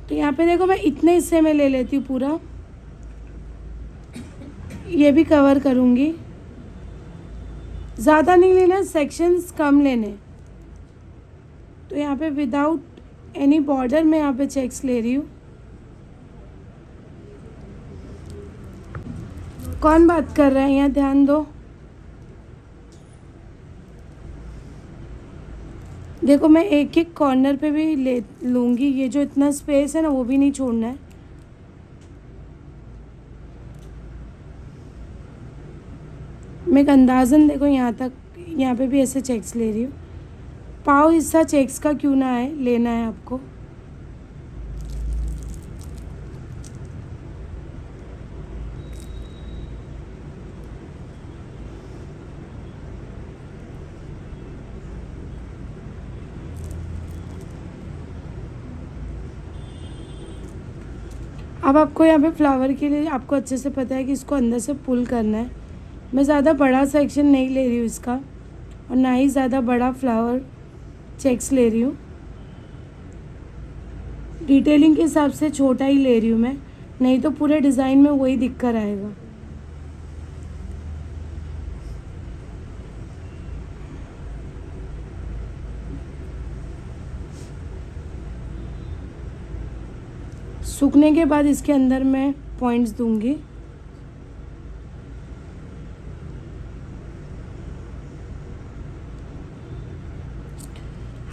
तो यहाँ पे देखो मैं इतने हिस्से में ले लेती हूँ पूरा, ये भी कवर करूँगी। ज़्यादा नहीं लेना, सेक्शंस कम लेने। तो यहाँ पे विदाउट एनी बॉर्डर मैं यहाँ पे चेक्स ले रही हूँ। कौन बात कर रहा है यहाँ, ध्यान दो। देखो मैं एक एक कॉर्नर पे भी ले लूँगी, ये जो इतना स्पेस है ना वो भी नहीं छोड़ना है। मैं एक अंदाज़न देखो यहाँ तक, यहाँ पे भी ऐसे चेक्स ले रही हूँ। पाव हिस्सा चेक्स का क्यों ना है, लेना है आपको। अब आपको यहाँ पे फ्लावर के लिए आपको अच्छे से पता है कि इसको अंदर से पुल करना है। मैं ज़्यादा बड़ा सेक्शन नहीं ले रही हूँ इसका, और ना ही ज़्यादा बड़ा फ्लावर चेक्स ले रही हूँ। डिटेलिंग के हिसाब से छोटा ही ले रही हूँ मैं, नहीं तो पूरे डिज़ाइन में वही दिख कर आएगा। सूखने के बाद इसके अंदर मैं पॉइंट्स दूंगी।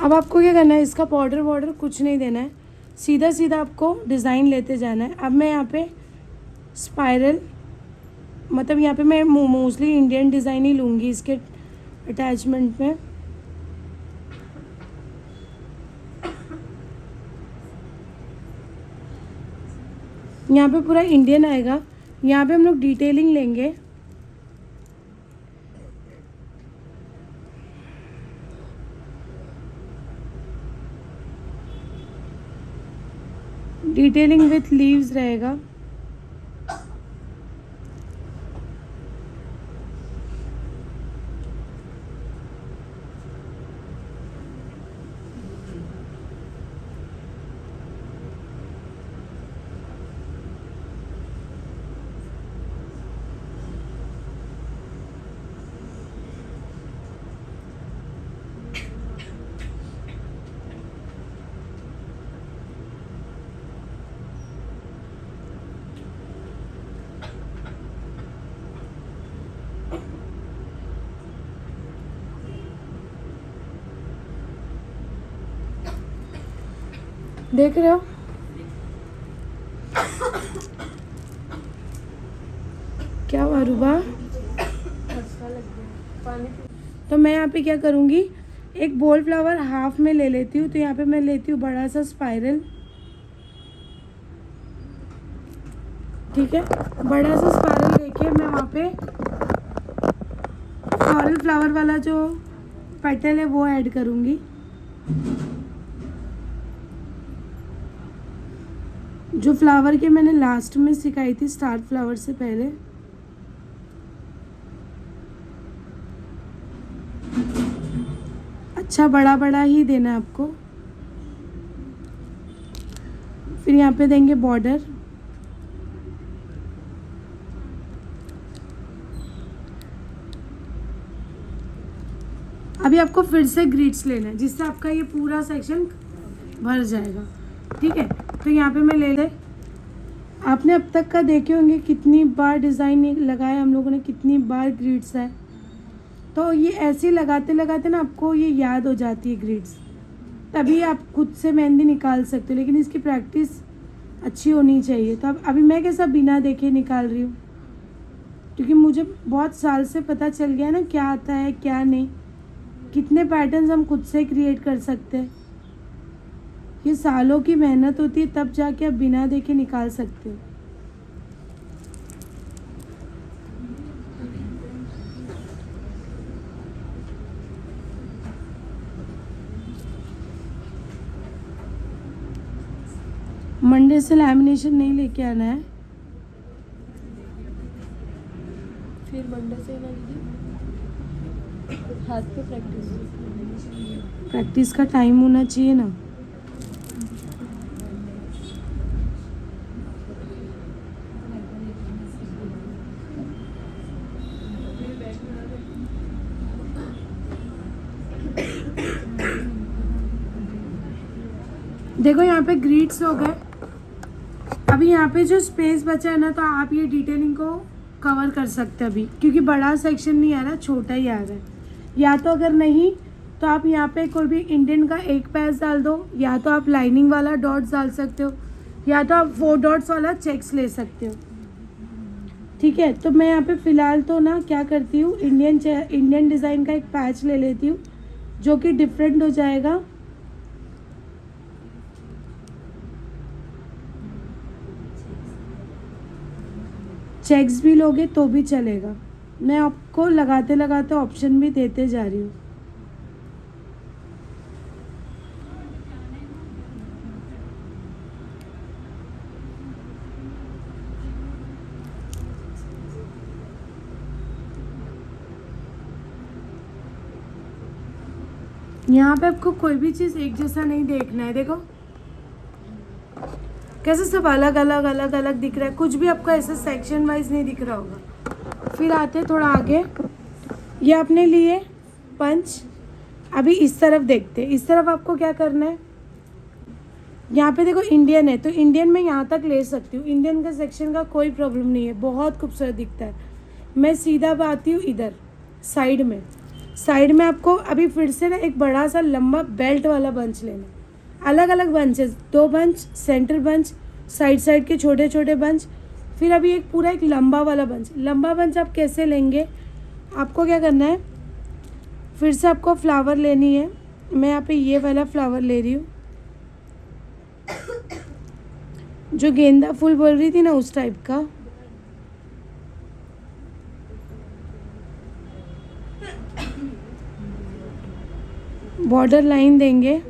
अब आपको क्या करना है, इसका बॉर्डर कुछ नहीं देना है, सीधा सीधा आपको डिज़ाइन लेते जाना है। अब मैं यहाँ पे स्पाइरल, मतलब यहाँ पे मैं मोस्टली इंडियन डिज़ाइन ही लूँगी इसके अटैचमेंट में। यहाँ पे पूरा इंडियन आएगा। यहाँ पे हम लोग डिटेलिंग लेंगे। डिटेलिंग विथ लीव्स रहेगा। देख रहे हो? क्या हुआ रूबा? अच्छा लग गया पानी पी। तो मैं यहाँ पे क्या करूँगी, एक बॉल फ्लावर हाफ में ले लेती हूँ। तो यहाँ पे मैं लेती हूँ बड़ा सा स्पाइरल, ठीक है। बड़ा सा स्पाइरल लेके मैं वहाँ पे फ्लोरल फ्लावर वाला जो पेटल है वो ऐड करूँगी। जो फ्लावर के मैंने लास्ट में सिखाई थी स्टार फ्लावर से पहले। अच्छा बड़ा बड़ा ही देना है आपको। फिर यहाँ पे देंगे बॉर्डर। अभी आपको फिर से ग्रिड्स लेना है जिससे आपका ये पूरा सेक्शन भर जाएगा, ठीक है। तो यहाँ पे मैं ले ले, आपने अब तक का देखे होंगे कितनी बार डिज़ाइन लगाया हम लोगों ने, कितनी बार ग्रिड्स है। तो ये ऐसे लगाते लगाते ना आपको ये याद हो जाती है ग्रिड्स, तभी आप खुद से मेहंदी निकाल सकते हो। लेकिन इसकी प्रैक्टिस अच्छी होनी चाहिए। तो अब अभी मैं कैसा बिना देखे निकाल रही हूँ, क्योंकि मुझे बहुत साल से पता चल गया ना क्या आता है क्या नहीं, कितने पैटर्न्स हम खुद से क्रिएट कर सकते हैं। ये सालों की मेहनत होती है तब जाके आप बिना देखे निकाल सकते हो। मंडे से लैमिनेशन नहीं लेके आना है। फिर मंडे से ना दीदी हाथ पे प्रैक्टिस का टाइम होना चाहिए ना। देखो यहाँ पे ग्रीड्स हो गए। अभी यहाँ पे जो स्पेस बचा है ना, तो आप ये डिटेलिंग को कवर कर सकते हैं अभी, क्योंकि बड़ा सेक्शन नहीं आ रहा, छोटा ही आ रहा है। या तो अगर नहीं तो आप यहाँ पे कोई भी इंडियन का एक पैच डाल दो, या तो आप लाइनिंग वाला डॉट्स डाल सकते हो, या तो आप 4 डॉट्स वाला चेक्स ले सकते हो, ठीक है। तो मैं यहाँ पे फ़िलहाल तो ना क्या करती हूँ, इंडियन डिज़ाइन का एक पैच ले लेती हूँ जो कि डिफरेंट हो जाएगा। चेक्स भी लोगे तो भी चलेगा। मैं आपको लगाते लगाते ऑप्शन भी देते जा रही हूँ। यहाँ पे आपको कोई भी चीज़ एक जैसा नहीं देखना है। देखो कैसे सब अलग अलग अलग अलग दिख रहा है, कुछ भी आपको ऐसे सेक्शन वाइज नहीं दिख रहा होगा। फिर आते थोड़ा आगे, ये आपने लिए पंच। अभी इस तरफ देखते हैं, इस तरफ आपको क्या करना है, यहाँ पे देखो इंडियन है तो इंडियन में यहाँ तक ले सकती हूँ। इंडियन का सेक्शन का कोई प्रॉब्लम नहीं है, बहुत खूबसूरत दिखता है। मैं सीधा आती हूँ इधर साइड में। साइड में आपको अभी फिर से ना एक बड़ा सा लंबा बेल्ट वाला बंच लेना है। अलग अलग bunches, 2 bunch, centre bunch, side side के छोटे छोटे बंच, फिर अभी एक पूरा एक लंबा वाला बंच। लंबा बंच आप कैसे लेंगे, आपको क्या करना है, फिर से आपको फ्लावर लेनी है। मैं यहाँ पे ये वाला फ्लावर ले रही हूँ, जो गेंदा फूल बोल रही थी ना उस टाइप का। बॉर्डर लाइन देंगे।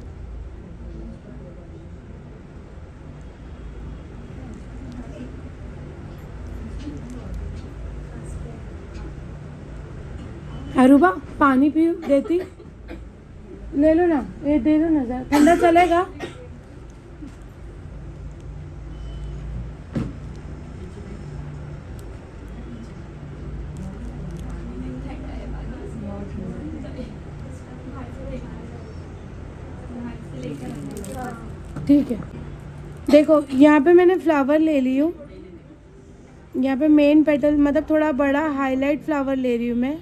अरूबा पानी पी देती, ले लो ना, ये दे दो ना जरा, ठंडा चलेगा। ठीक है, देखो यहाँ पे मैंने फ्लावर ले ली हूँ। यहाँ पे मेन पेटल मतलब थोड़ा बड़ा हाईलाइट फ्लावर ले रही हूँ मैं।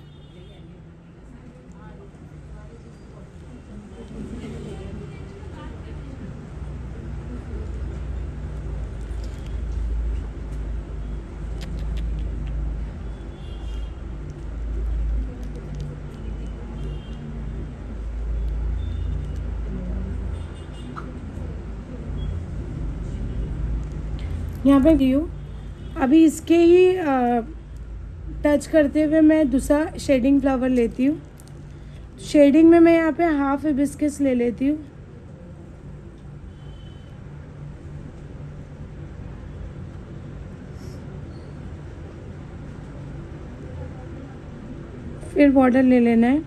यहाँ पे दी हूँ। अभी इसके ही टच करते हुए मैं दूसरा शेडिंग फ्लावर लेती हूँ। शेडिंग में मैं यहाँ पे हाफ हिबिस्कस ले लेती हूँ। फिर बॉर्डर ले लेना है।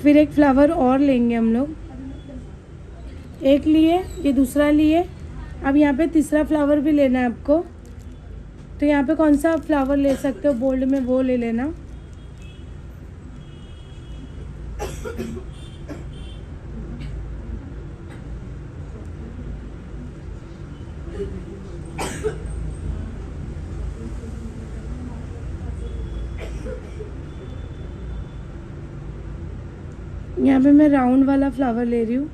फिर एक फ्लावर और लेंगे हम लोग, एक लिए, ये दूसरा लिए। अब यहाँ पे तीसरा फ्लावर भी लेना है आपको। तो यहाँ पे कौन सा फ्लावर ले सकते हो बोल्ड में, वो ले लेना। यहाँ पे मैं राउंड वाला फ्लावर ले रही हूँ।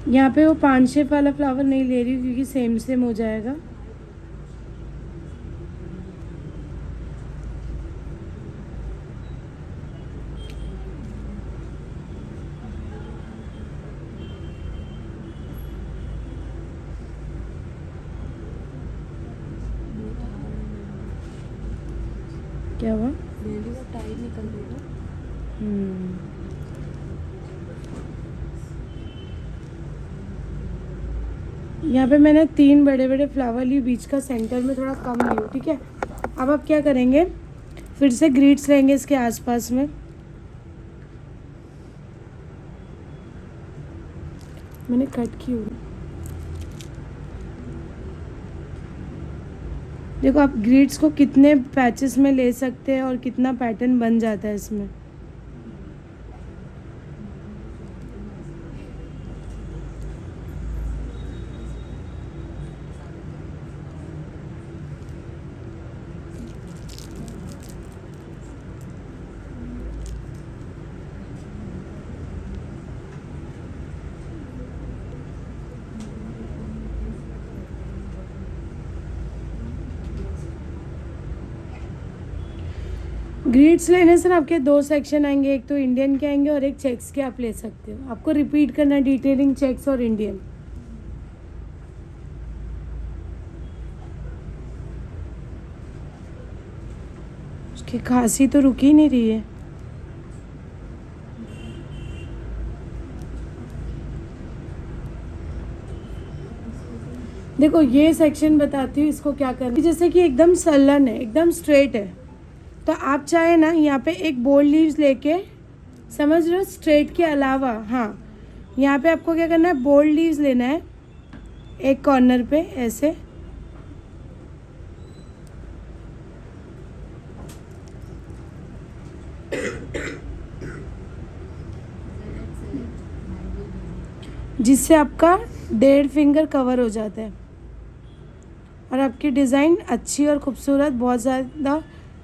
यहाँ पे वो 5 शेप वाला फ्लावर नहीं ले रही हूँ क्योंकि सेम सेम हो जाएगा। क्या हुआ? मेहंदी का टाइम निकल गया। यहाँ पे मैंने 3 बड़े बड़े फ्लावर लिए, बीच का सेंटर में थोड़ा कम ली, ठीक है। अब आप क्या करेंगे, फिर से ग्रीड्स लेंगे इसके आसपास में। मैंने कट की हुई, देखो आप ग्रीड्स को कितने पैचेस में ले सकते हैं और कितना पैटर्न बन जाता है इसमें। ग्रीड्स लेने से आपके 2 सेक्शन आएंगे, एक तो इंडियन के आएंगे और एक चेक्स के आप ले सकते हो। आपको रिपीट करना है डिटेलिंग चेक्स और इंडियन। उसकी खांसी तो रुक ही नहीं रही है। देखो ये सेक्शन बताती हूँ इसको क्या करना है। जैसे कि एकदम सलन है, एकदम स्ट्रेट है, तो आप चाहे ना यहाँ पे एक बोल्ड लीव्स लेके, समझ रहे हो, स्ट्रेट के अलावा, हाँ यहाँ पे आपको क्या करना है, बोल्ड लीव्स लेना है एक कॉर्नर पे ऐसे, जिससे आपका 1.5 फिंगर कवर हो जाता है और आपकी डिज़ाइन अच्छी और खूबसूरत, बहुत ज़्यादा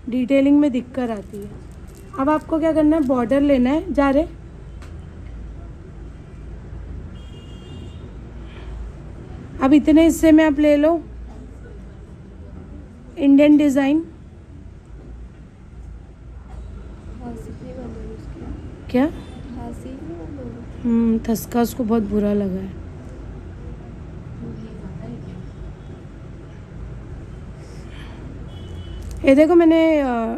डिटेलिंग में दिख कर आती है। अब आपको क्या करना है, बॉर्डर लेना है, जा रहे अब इतने हिस्से में आप ले लो इंडियन डिज़ाइन। क्या थसका उसको बहुत बुरा लगा है। ये देखो मैंने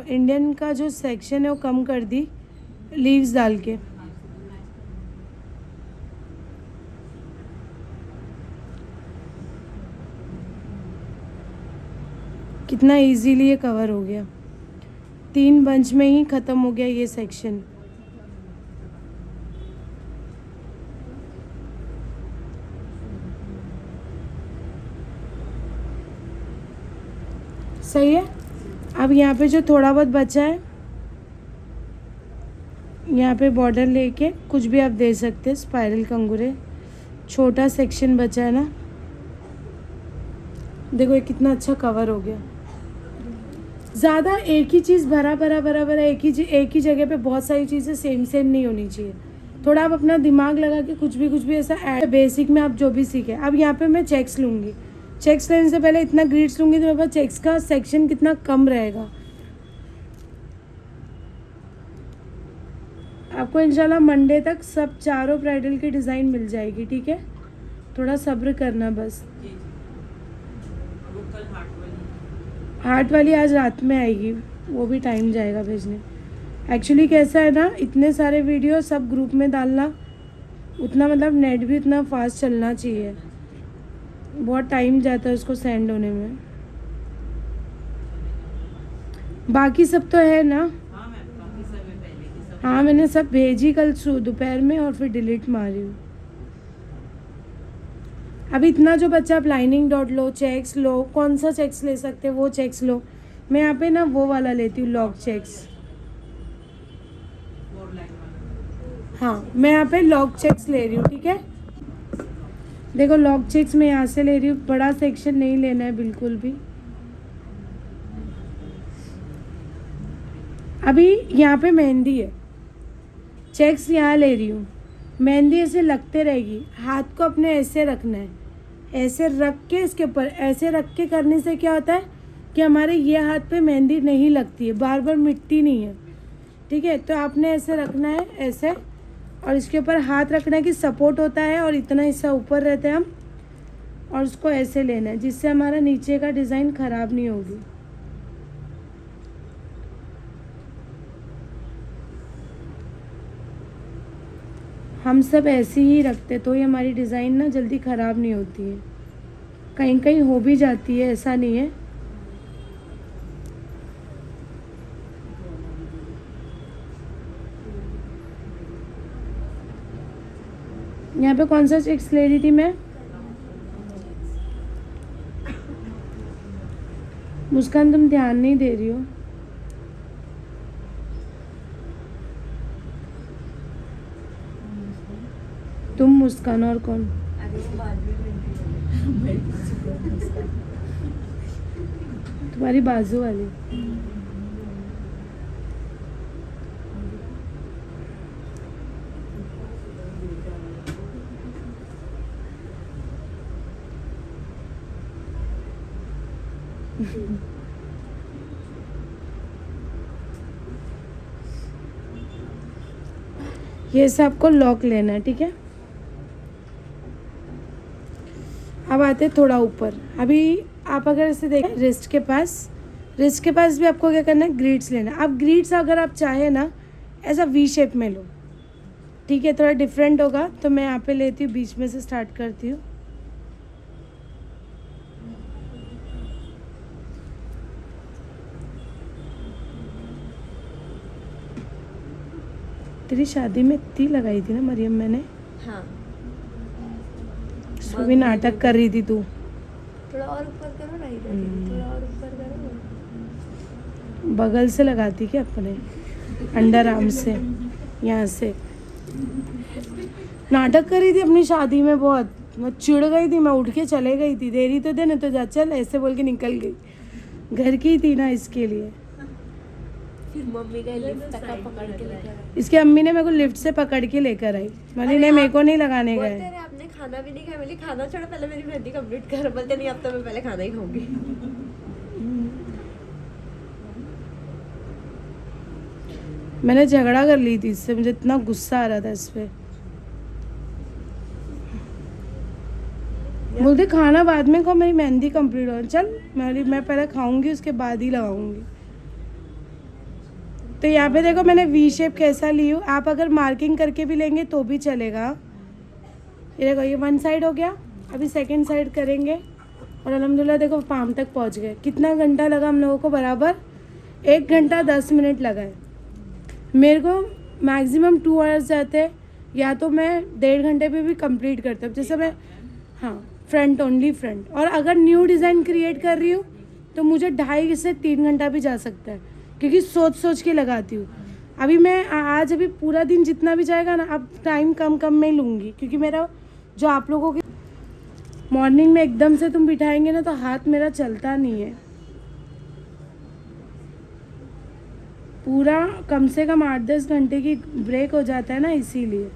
इंडियन का जो सेक्शन है वो कम कर दी लीव्स डाल के। कितना इजीली ये कवर हो गया, 3 बंच में ही ख़त्म हो गया ये सेक्शन। सही है। अब यहाँ पे जो थोड़ा बहुत बचा है, यहाँ पे बॉर्डर लेके कुछ भी आप दे सकते हैं, स्पाइरल कंगूरे। छोटा सेक्शन बचा है ना, देखो ये कितना अच्छा कवर हो गया। ज़्यादा एक ही चीज़ भरा एक ही जगह पे बहुत सारी चीज़ें सेम नहीं होनी चाहिए। थोड़ा आप अपना दिमाग लगा के कुछ भी ऐसा ऐड, बेसिक में आप जो भी सीखे। अब यहाँ पे मैं चेक्स लूँगी। चेक्स लेने से पहले इतना ग्रीड्स लूँगी तो मेरे पास चेक्स का सेक्शन कितना कम रहेगा। आपको इंशाल्लाह मंडे तक सब चारों ब्राइडल की डिज़ाइन मिल जाएगी, ठीक है। थोड़ा सब्र करना बस। हार्ट वाली आज रात में आएगी, वो भी टाइम जाएगा भेजने। एक्चुअली कैसा है ना, इतने सारे वीडियो सब ग्रुप में डालना, उतना मतलब नेट भी उतना फास्ट चलना चाहिए, बहुत टाइम जाता है उसको सेंड होने में। बाकी सब तो है ना। हाँ मैंने सब भेजी कल दोपहर में और फिर डिलीट मारी हूँ। अब इतना जो बच्चा, आप लाइनिंग डॉट लो, चेक्स लो, कौन सा चेक्स ले सकते हैं वो चेक्स लो। मैं यहाँ पे ना वो वाला लेती हूँ, लॉक चेक्स। हाँ मैं यहाँ पे लॉक चेक्स ले रही हूँ, ठीक है। देखो लॉक चेक्स मैं यहाँ से ले रही हूँ, बड़ा सेक्शन नहीं लेना है बिल्कुल भी। अभी यहाँ पे मेहंदी है, चेक्स यहाँ ले रही हूँ, मेहंदी ऐसे लगते रहेगी। हाथ को अपने ऐसे रखना है, ऐसे रख के इसके ऊपर ऐसे रख के करने से क्या होता है कि हमारे ये हाथ पे मेहंदी नहीं लगती है, बार बार मिटती नहीं है, ठीक है। तो आपने ऐसे रखना है ऐसे, और इसके ऊपर हाथ रखना है कि सपोर्ट होता है और इतना हिस्सा ऊपर रहता है हम, और उसको ऐसे लेना है जिससे हमारा नीचे का डिज़ाइन ख़राब नहीं होगी। हम सब ऐसे ही रखते तो ये हमारी डिज़ाइन ना जल्दी ख़राब नहीं होती है। कहीं कहीं हो भी जाती है, ऐसा नहीं है। यहाँ पे कौन सा चेक्स ले रही थी मैं? मुस्कान तुम ध्यान नहीं दे रही हो। तुम मुस्कान और कौन? तुम्हारी बाजू वाली। ये सब आपको लॉक लेना है, ठीक है। अब आते हैं थोड़ा ऊपर। अभी आप अगर इसे देखें रिस्ट के पास भी आपको क्या करना है, ग्रीड्स लेना है। अब ग्रीड्स अगर आप चाहे ना ऐसा वी शेप में लो, ठीक है, थोड़ा डिफरेंट होगा। तो मैं यहाँ पे लेती हूँ, बीच में से स्टार्ट करती हूँ। तेरी शादी में इतनी लगाई थी ना मरियम मैंने। हाँ उसमें भी नाटक कर रही थी तू। थोड़ा और ऊपर करो ना, इधर थोड़ा और ऊपर करो। बगल से लगाती क्या अपने अंडर आर्म से, यहाँ से नाटक कर रही थी अपनी शादी में बहुत। मैं चिढ़ गई थी, मैं उठ के चले गई थी। देरी तो दे न तो जा, चल ऐसे बोल के निकल गई। घर की थी ना इसके लिए। फिर मम्मी का लिफ्ट तक पकड़ के लेकर आई। इसकी अम्मी ने मेरे को लिफ्ट से पकड़ के लेकर आई। मैंने नहीं, मेरे को नहीं लगाने बोलते गए। रहे आपने खाना भी नहीं खाया। मैंने खाना छोड़ा, पहले मेरी मेहंदी कंप्लीट कर। बोलते नहीं, अब तो मैं पहले खाना ही खाऊंगी। मैंने झगड़ा कर ली थी इससे, मुझे इतना गुस्सा आ रहा था इस पे। बोलते खाना बाद में खाओ, मेरी मेहंदी कंप्लीट हो। चल मैं पहले खाऊंगी, उसके बाद ही लगाऊंगी। तो यहाँ पे देखो मैंने वी शेप कैसा ली हूँ, आप अगर मार्किंग करके भी लेंगे तो भी चलेगा। ये देखो ये वन साइड हो गया, अभी सेकंड साइड करेंगे और अल्हम्दुलिल्लाह देखो पाम तक पहुँच गए। कितना घंटा लगा हम लोगों को? बराबर 1 घंटा 10 मिनट लगा है। मेरे को मैक्सिमम 2 आवर्स जाते हैं, या तो मैं 1.5 घंटे पे भी कंप्लीट करता हूँ। जैसे मैं हाँ फ्रंट ओनली फ्रंट, और अगर न्यू डिज़ाइन क्रिएट कर रही हूँ तो मुझे 2.5 से 3 घंटा भी जा सकता है, क्योंकि सोच सोच के लगाती हूँ। अभी मैं आज अभी पूरा दिन जितना भी जाएगा ना, अब टाइम कम कम में लूँगी, क्योंकि मेरा जो आप लोगों के मॉर्निंग में एकदम से तुम बिठाएंगे ना तो हाथ मेरा चलता नहीं है। पूरा कम से कम 8-10 घंटे की ब्रेक हो जाता है ना, इसीलिए।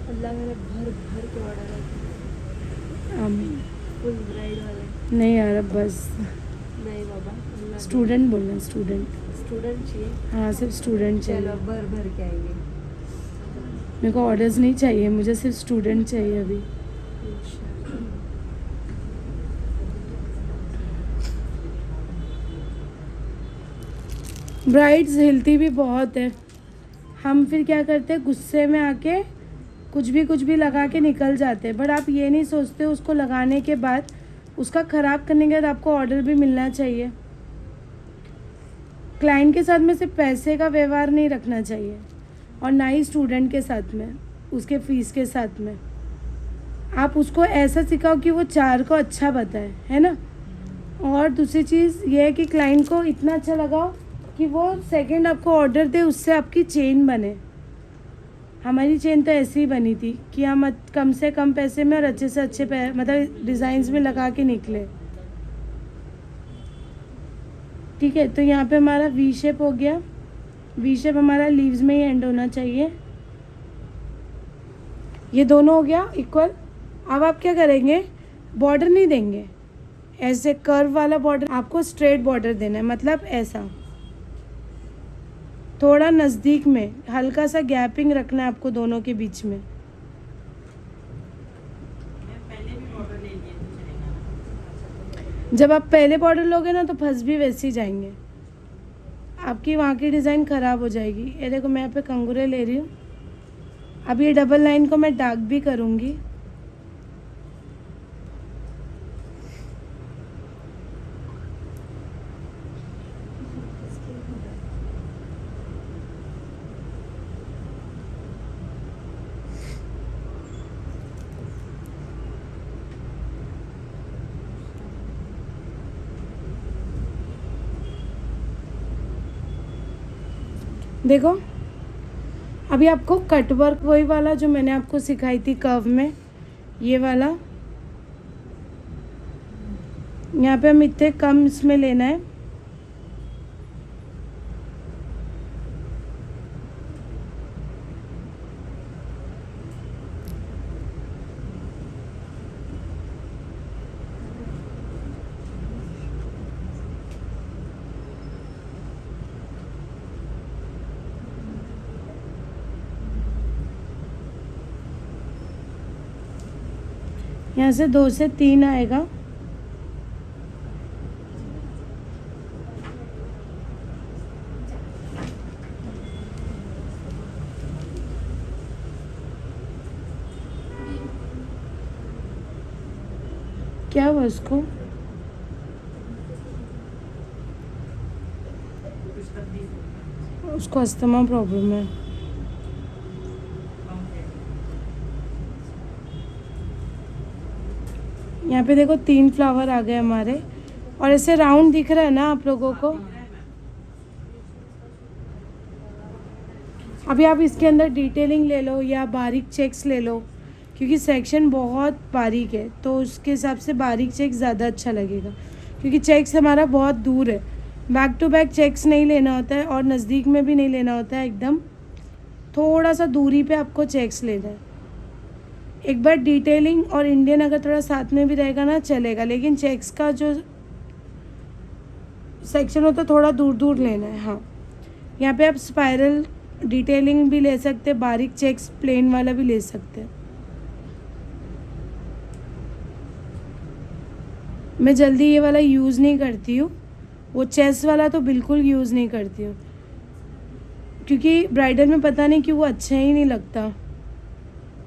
अल्लाह मेरे भर भर के ऑर्डर है, आमीन। फुल ब्राइड वाले। नहीं यार अब बस, नहीं बाबा, अल्लाह स्टूडेंट बोलना, स्टूडेंट। स्टूडेंट चाहिए। हाँ सिर्फ स्टूडेंट चाहिए। चलो भर भर के आएंगे मेरे को ऑर्डर्स नहीं चाहिए, मुझे सिर्फ स्टूडेंट चाहिए अभी। इंशाल्लाह। ब्राइड्स हिलती भी बहुत है, हम फिर क्या करते हैं गुस्से में आके कुछ भी लगा के निकल जाते हैं। बट आप ये नहीं सोचते उसको लगाने के बाद, उसका ख़राब करने के बाद आपको ऑर्डर भी मिलना चाहिए। क्लाइंट के साथ में सिर्फ पैसे का व्यवहार नहीं रखना चाहिए, और ना ही स्टूडेंट के साथ में, उसके फीस के साथ में। आप उसको ऐसा सिखाओ कि वो 4 को अच्छा बताए, है ना। और दूसरी चीज़ ये है कि क्लाइंट को इतना अच्छा लगाओ कि वो सेकंड आपको ऑर्डर दे, उससे आपकी चेन बने। हमारी चेन तो ऐसी ही बनी थी कि हम कम से कम पैसे में और अच्छे से अच्छे मतलब डिज़ाइंस में लगा के निकले। ठीक है, तो यहाँ पे हमारा वी शेप हो गया। वी शेप हमारा लीव्स में ही एंड होना चाहिए। ये दोनों हो गया इक्वल। अब आप क्या करेंगे, बॉर्डर नहीं देंगे ऐसे कर्व वाला बॉर्डर, आपको स्ट्रेट बॉर्डर देना है। मतलब ऐसा थोड़ा नज़दीक में हल्का सा गैपिंग रखना है आपको दोनों के बीच में। जब आप पहले बॉर्डर लोगे ना तो फंस भी वैसे ही जाएंगे, आपकी वहाँ की डिज़ाइन ख़राब हो जाएगी। ये देखो मैं यहाँ पे कंगूरे ले रही हूँ। अब ये डबल लाइन को मैं डार्क भी करूँगी। देखो अभी आपको कट वर्क वही वाला जो मैंने आपको सिखाई थी कर्व में, ये वाला यहाँ पे हम इतने कम इसमें लेना है। यहाँ से 2 से 3 आएगा। क्या हुआ उसको? उसको अस्थमा प्रॉब्लम है। यहाँ पे देखो 3 फ्लावर आ गए हमारे, और ऐसे राउंड दिख रहा है ना आप लोगों को। अभी आप इसके अंदर डिटेलिंग ले लो या बारीक चेक्स ले लो, क्योंकि सेक्शन बहुत बारीक है तो उसके हिसाब से बारीक चेक्स ज़्यादा अच्छा लगेगा। क्योंकि चेक्स हमारा बहुत दूर है, बैक टू बैक चेक्स नहीं लेना होता है और नज़दीक में भी नहीं लेना होता है, एकदम थोड़ा सा दूरी पे आपको चेक्स लेना है। एक बार डिटेलिंग और इंडियन अगर थोड़ा साथ में भी रहेगा ना चलेगा, लेकिन चेक्स का जो सेक्शन होता है थोड़ा दूर दूर लेना है। हाँ, यहाँ पे आप स्पाइरल डिटेलिंग भी ले सकते हैं, बारीक चेक्स प्लेन वाला भी ले सकते हैं। मैं जल्दी ये वाला यूज़ नहीं करती हूँ, वो चेस्ट वाला तो बिल्कुल यूज़ नहीं करती हूँ, क्योंकि ब्राइडल में पता नहीं क्यों वो अच्छा ही नहीं लगता,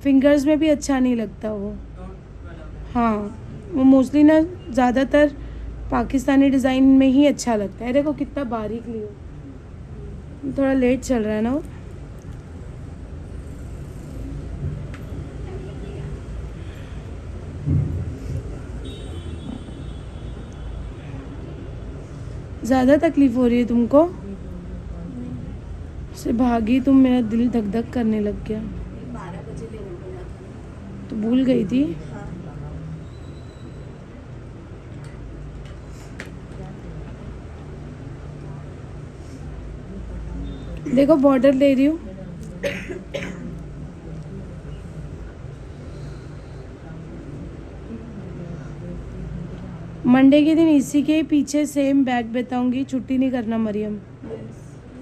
फिंगर्स में भी अच्छा नहीं लगता वो। हाँ, वो मोस्टली ना ज़्यादातर पाकिस्तानी डिज़ाइन में ही अच्छा लगता है। देखो कितना बारीक लियो, थोड़ा लेट चल रहा है ना वो। ज़्यादा तकलीफ़ हो रही है तुमको? से भागी तुम, मेरा दिल धक धक करने लग गया। 12 बजे लेने बोला था। तो भूल गई थी। हाँ। देखो बॉर्डर ले रही हूँ, मंडे के दिन इसी के पीछे सेम बैग बताऊंगी। छुट्टी नहीं करना मरियम,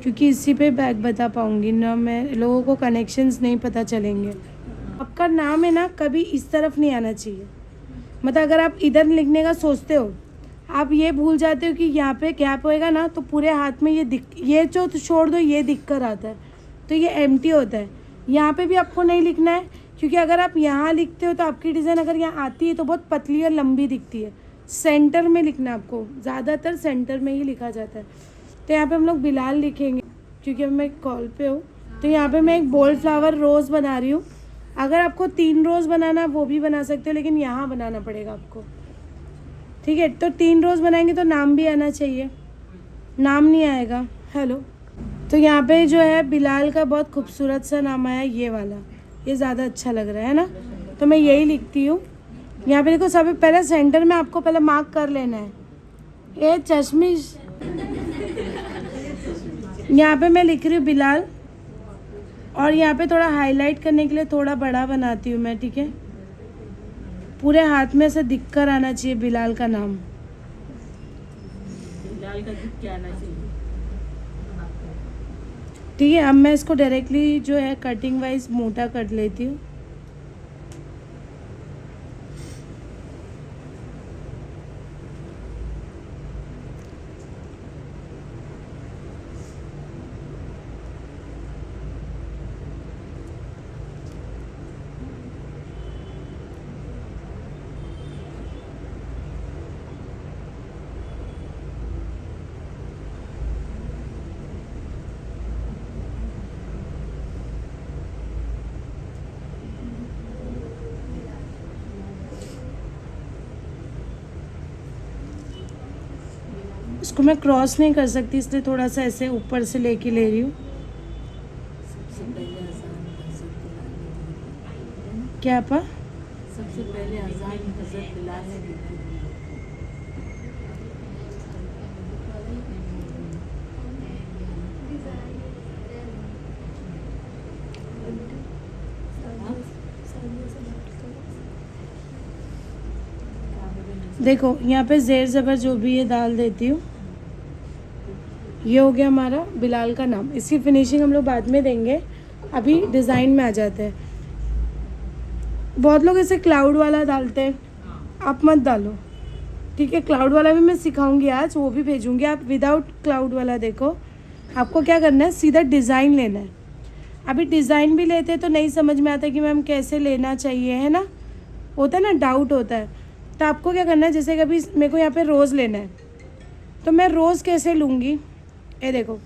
क्योंकि इसी पे बैग बता पाऊंगी ना, मैं लोगों को कनेक्शंस नहीं पता चलेंगे। आपका नाम है ना, कभी इस तरफ नहीं आना चाहिए। मतलब अगर आप इधर लिखने का सोचते हो, आप ये भूल जाते हो कि यहाँ पे गैप होएगा ना, तो पूरे हाथ में ये जो तो छोड़ दो, ये दिख कर आता है, तो ये एम्प्टी होता है। यहाँ पे भी आपको नहीं लिखना है, क्योंकि अगर आप यहाँ लिखते हो तो आपकी डिज़ाइन अगर यहाँ आती है तो बहुत पतली और लंबी दिखती है। सेंटर में लिखना है आपको, ज़्यादातर सेंटर में ही लिखा जाता है। तो यहाँ पे हम लोग बिलाल लिखेंगे, क्योंकि अब मैं कॉल पे हूँ। तो यहाँ पे मैं एक बोल्ड फ्लावर रोज़ बना रही हूँ। अगर आपको 3 रोज़ बनाना है वो भी बना सकते हो, लेकिन यहाँ बनाना पड़ेगा आपको, ठीक है। तो 3 रोज़ बनाएंगे तो नाम भी आना चाहिए, नाम नहीं आएगा। हेलो, तो यहाँ पे जो है बिलाल का बहुत खूबसूरत सा नाम आया, ये वाला, ये ज़्यादा अच्छा लग रहा है ना, तो मैं यही लिखती हूँ। यहाँ पे देखो, सबसे पहले सेंटर में आपको पहले मार्क कर लेना है। ये चश्मिश, यहाँ पे मैं लिख रही हूँ बिलाल, और यहाँ पे थोड़ा हाईलाइट करने के लिए थोड़ा बड़ा बनाती हूँ मैं, ठीक है। पूरे हाथ में से दिख कर आना चाहिए बिलाल का नाम, बिलाल का दिख के आना चाहिए। ठीक है। अब मैं इसको डायरेक्टली जो है कटिंग वाइज मोटा कर लेती हूँ। इसको मैं क्रॉस नहीं कर सकती, इसलिए थोड़ा सा ऐसे ऊपर से लेके ले रही हूँ। सबसे पहले अजान हज़रत बिलाल ने दी। क्या पा? सबसे पहले अजान हज़रत बिलाल ने दी थी। देखो यहाँ पे ज़ेर ज़बर जो भी ये डाल देती हूँ। ये हो गया हमारा बिलाल का नाम। इसकी फिनिशिंग हम लोग बाद में देंगे, अभी डिज़ाइन में आ जाते हैं। बहुत लोग इसे क्लाउड वाला डालते हैं, आप मत डालो, ठीक है। क्लाउड वाला भी मैं सिखाऊंगी आज, वो भी भेजूंगी। आप विदाउट क्लाउड वाला देखो, आपको क्या करना है, सीधा डिज़ाइन लेना है। अभी डिज़ाइन भी लेते हैं तो नहीं समझ में आता कि मैम कैसे लेना चाहिए, है ना, होता है ना, डाउट होता है। तो आपको क्या करना है, जैसे कभी मेरे को यहाँ पे रोज़ लेना है, तो मैं रोज़ कैसे लूँगी, ये देखो,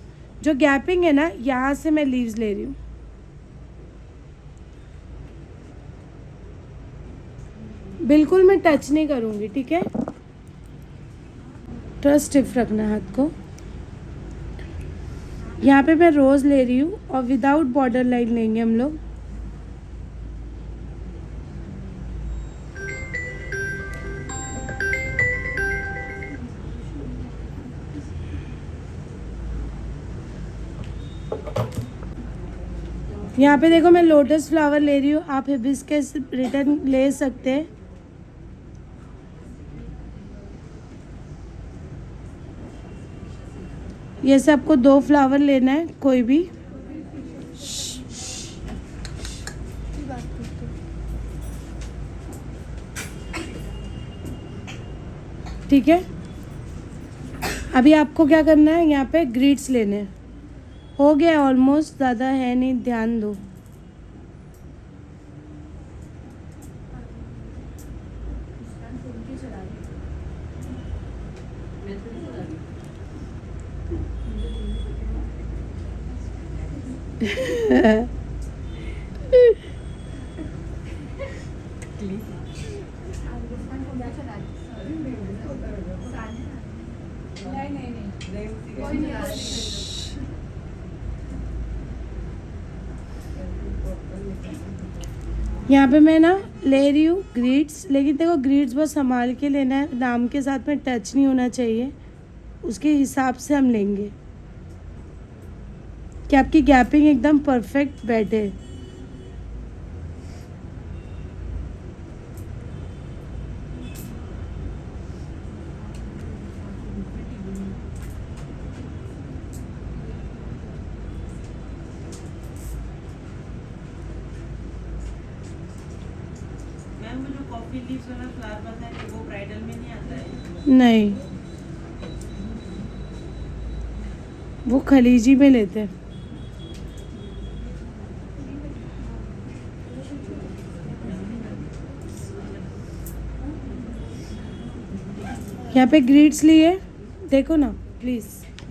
जो गैपिंग है ना, यहाँ से मैं लीव्स ले रही हूँ। बिल्कुल मैं टच नहीं करूँगी, ठीक है। थोड़ा स्टिफ रखना हाथ को। यहाँ पे मैं रोज़ ले रही हूँ और विदाउट बॉर्डर लाइन लेंगे हम लोग। यहाँ पे देखो मैं लोटस फ्लावर ले रही हूँ, आप हिबिस्कस रिटर्न ले सकते हैं। ये से आपको 2 फ्लावर लेना है, कोई भी। ठीक है। अभी आपको क्या करना है, यहाँ पे ग्रिड्स लेने हैं। हो गया ऑलमोस्ट, ज़्यादा है नहीं, ध्यान दो। यहाँ पे मैं ना ले रही हूँ ग्रिड्स, लेकिन देखो ग्रिड्स बहुत संभाल के लेना है, नाम के साथ में टच नहीं होना चाहिए, उसके हिसाब से हम लेंगे कि आपकी गैपिंग एकदम परफेक्ट बैठे। मैम वो जो कॉफी लीव्स वाला फ्लावर बताया वो ब्राइडल में नहीं आता है? नहीं, वो खलीजी में लेते हैं। यहाँ पे ग्रिड्स लिए, देखो ना प्लीज,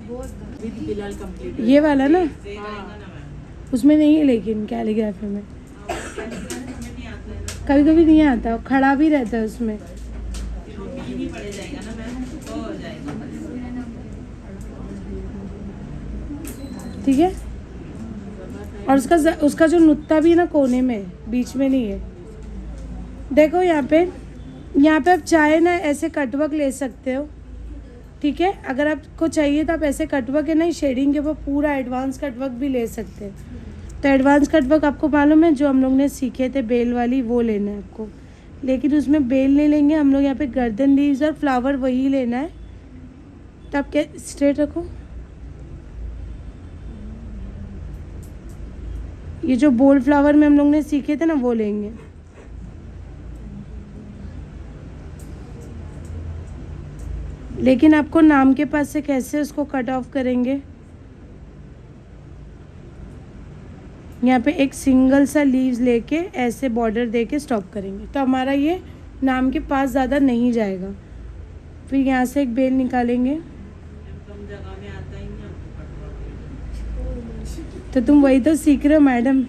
विद बिलाल कंप्लीट। ये वाला ना, हाँ उसमें नहीं है लेकिन कैलीग्राफी में कभी कभी नहीं आता, खड़ा भी रहता है उसमें। नहीं पड़ जाएगा ना मैम, तो हो जाएगा। ठीक है। और उसका जो नुत्ता भी है ना कोने में, बीच में नहीं है। देखो यहाँ पे आप चाहे ना ऐसे कटवर्क ले सकते हो, ठीक है। अगर आपको चाहिए तो आप ऐसे कटवर्क है ना, शेडिंग के ऊपर पूरा एडवांस कटवर्क भी ले सकते हैं। तो एडवांस कटवर्क आपको मालूम है, जो हम लोग ने सीखे थे बेल वाली, वो लेना है आपको। लेकिन उसमें बेल नहीं लेंगे हम लोग, यहाँ पे गर्दन लीव्स और फ्लावर वही लेना है। तो आप क्या स्ट्रेट रखो, ये जो बोल्ड फ्लावर में हम लोग ने सीखे थे ना, वो लेंगे। लेकिन आपको नाम के पास से कैसे उसको कट ऑफ करेंगे, यहाँ पे एक सिंगल सा लीव्स लेके ऐसे बॉर्डर दे के स्टॉप करेंगे, तो हमारा ये नाम के पास ज़्यादा नहीं जाएगा। फिर यहाँ से एक बेल निकालेंगे, कम जगह में आता ही नहीं। तो तुम वही तो सीख रहे हो मैडम,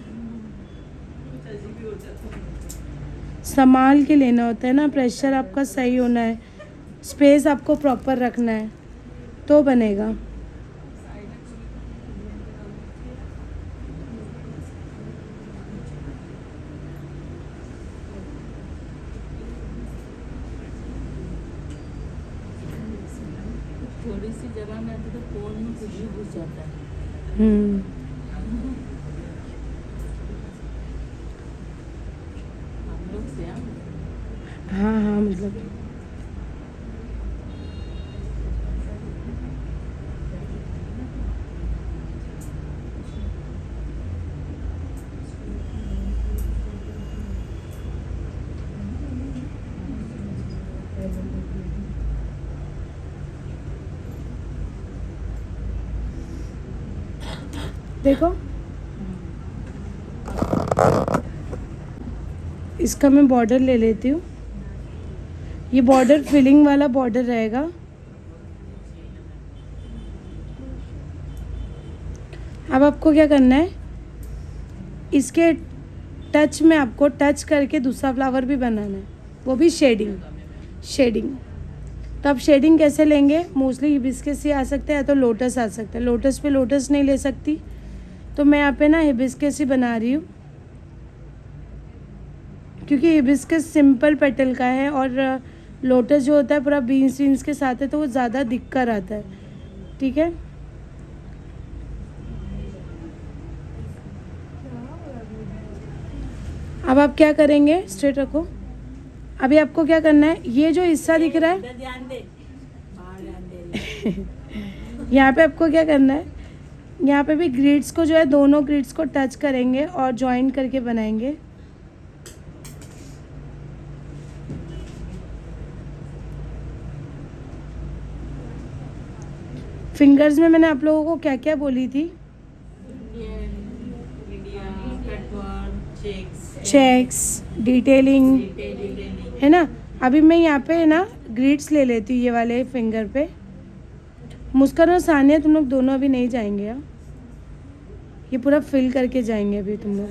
संभाल के लेना होता है ना, प्रेशर आपका सही होना है, स्पेस आपको प्रॉपर रखना है, तो बनेगा। थोड़ी सी जगह में आते तो कोन में कुछ भी घुस जाता है। हम लोग से हाँ हाँ, मतलब देखो, इसका मैं बॉर्डर ले लेती हूँ। ये बॉर्डर फिलिंग वाला बॉर्डर रहेगा। अब आपको क्या करना है, इसके टच में आपको टच करके दूसरा फ्लावर भी बनाना है, वो भी शेडिंग। तो आप शेडिंग कैसे लेंगे, मोस्टली हिबिस्कस से आ सकता है या तो लोटस आ सकता है। लोटस पे लोटस नहीं ले सकती, तो मैं यहाँ पे ना हिबिस्कस ही बना रही हूँ, क्योंकि हिबिस्कस सिंपल पेटल का है और लोटस जो होता है पूरा बीन्स के साथ है, तो वो ज़्यादा दिख कर आता है। ठीक है, अब आप क्या करेंगे, स्ट्रेट रखो। अभी आपको क्या करना है, ये जो हिस्सा दिख रहा है, ध्यान दे, ध्यान दे। यहाँ पे आपको क्या करना है, यहाँ पे भी ग्रिड्स को जो है, दोनों ग्रिड्स को टच करेंगे और जॉइन करके बनाएंगे। फिंगर्स में मैंने आप लोगों को क्या क्या बोली थी? India, cutwork, checks, detailing, detailing. है ना। अभी मैं यहाँ पे ना ग्रिड्स ले लेती हूँ ये वाले फिंगर पे। मुस्कान और सानिया तुम लोग दोनों अभी नहीं जाएंगे यार, ये पूरा फिल करके जाएंगे अभी तुम लोग।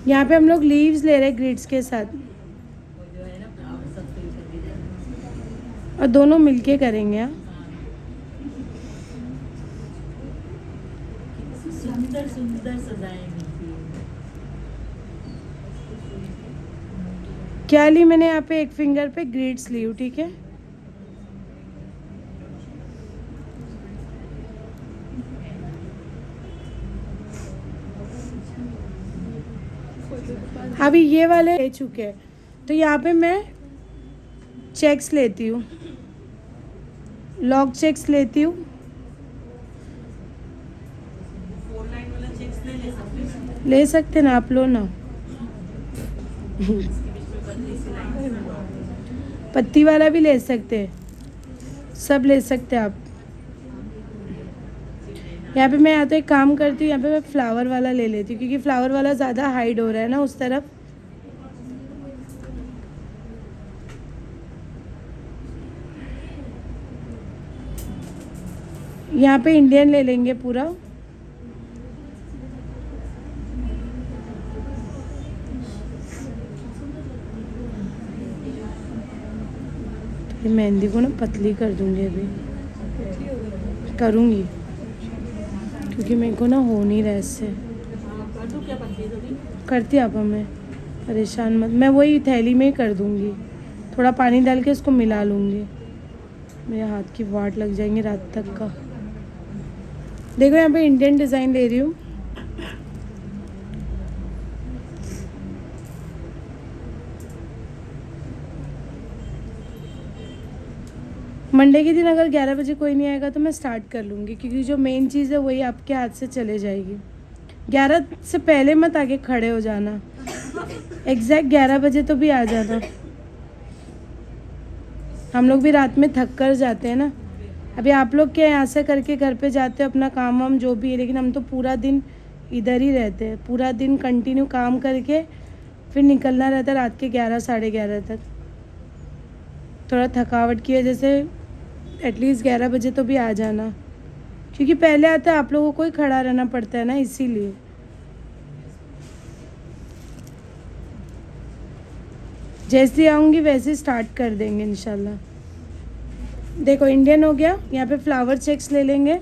यहाँ पे हम लोग लीव्स ले रहे हैं ग्रिड्स के साथ, वो जो है ना आप सब फिल करके जाना। और दोनों मिलके करेंगे। हाँ, सुंदर सुंदर सजाएं मिलती है। क्या ली मैंने यहाँ पे? एक फिंगर पे ग्रिड्स ली हूँ, ठीक है। अभी ये वाले ले चुके हैं, तो यहाँ पे मैं चेक्स लेती हूँ, लॉक चेक्स लेती हूँ। 4 लाइन वाला चेक्स ले सकते हैं। ले सकते ना, आप लो ना। इसके बीच में पतली सी लाइन। पत्ती वाला भी ले सकते हैं, सब ले सकते हैं आप। यहाँ पे मैं या तो एक काम करती हूँ, यहाँ पे मैं फ्लावर वाला ले लेती हूँ, क्योंकि फ्लावर वाला ज़्यादा हाइड हो रहा है ना उस तरफ। यहाँ पे इंडियन ले लेंगे पूरा। ये मेहंदी को ना पतली कर दूंगी, अभी करूँगी, क्योंकि मेरे को ना हो नहीं रहा इससे। कर दूं क्या पतली थोड़ी? करती आप हमें, परेशान मत, मैं वही थैली में ही कर दूंगी, थोड़ा पानी डाल के इसको मिला लूँगी। मेरे हाथ की वाट लग जाएंगे रात तक का। देखो यहाँ पे इंडियन डिज़ाइन ले रही हूँ। मंडे के दिन अगर 11 बजे कोई नहीं आएगा तो मैं स्टार्ट कर लूँगी, क्योंकि जो मेन चीज़ है वही आपके हाथ से चले जाएगी। 11 से पहले मत आके खड़े हो जाना, एग्जैक्ट 11 बजे तो भी आ जाना। हम लोग भी रात में थक कर जाते हैं ना। अभी आप लोग क्या यहाँ से करके घर पे जाते हो अपना काम वाम जो भी है, लेकिन हम तो पूरा दिन इधर ही रहते हैं, पूरा दिन कंटिन्यू काम करके फिर निकलना रहता है रात के 11 साढ़े 11 तक। थोड़ा थकावट की वजह से एटलीस्ट 11 बजे तो भी आ जाना, क्योंकि पहले आते आप लोगों को ही खड़ा रहना पड़ता है ना, इसीलिए। जैसे आऊँगी वैसे स्टार्ट कर देंगे इंशाल्लाह। देखो इंडियन हो गया, यहाँ पे फ्लावर चेक्स ले लेंगे।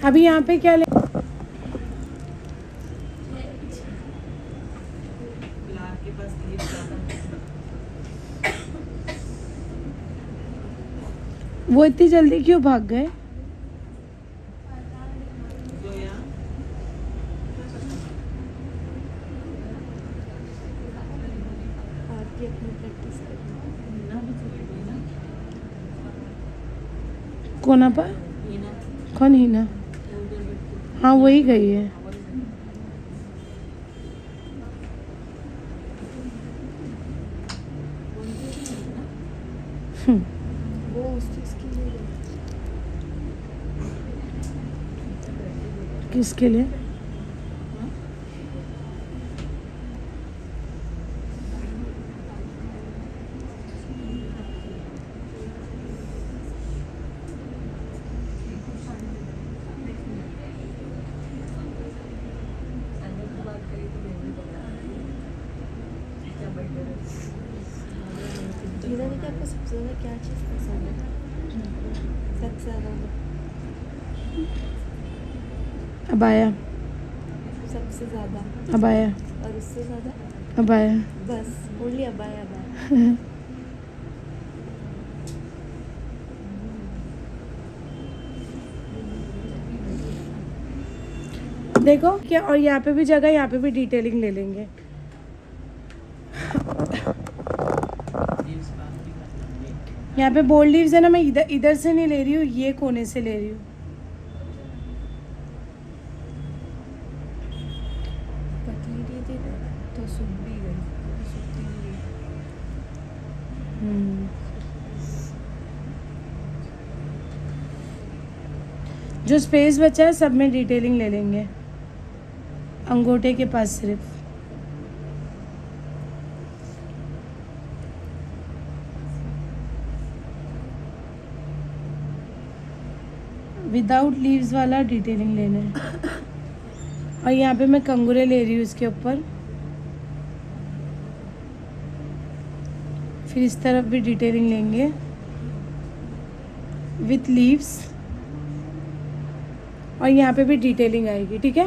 अभी यहाँ पे क्या ले, लार के पास लीव ज़्यादा। वो इतनी जल्दी क्यों भाग गए? जो यहाँ आरती अपनी प्रैक्टिस कर ना भी चली गई ना, कौन आपा? ये ना कौन ही ना? उधर बैठी। हाँ वही गई है। वो उस चीज़ के लिए गई। किसके लिए? मीरा देखिए आपको सबसे ज़्यादा क्या चीज़ पसंद है? सबसे ज़्यादा अबाया, सबसे ज़्यादा अबाया, और उससे ज़्यादा अबाया। बस ओनली अबाया अबाया। देखो क्या, और यहाँ पे भी जगह, यहाँ पे भी डिटेलिंग ले लेंगे। यहाँ पे बोल्ड लीव्स है ना, मैं इधर इधर से नहीं ले रही हूँ, ये कोने से ले रही हूँ। पतली दी थी ना तो सूख भी गई, सूखती नहीं है। जो स्पेस बचा है सब में डिटेलिंग ले लेंगे, अंगूठे के पास सिर्फ। विदाउट लीव्स वाला डिटेलिंग लेना है। और यहाँ पे मैं कंगूरे ले रही हूँ इसके ऊपर, फिर इस तरफ भी डिटेलिंग लेंगे विथ लीव्स, और यहाँ पे भी डिटेलिंग आएगी, ठीक है।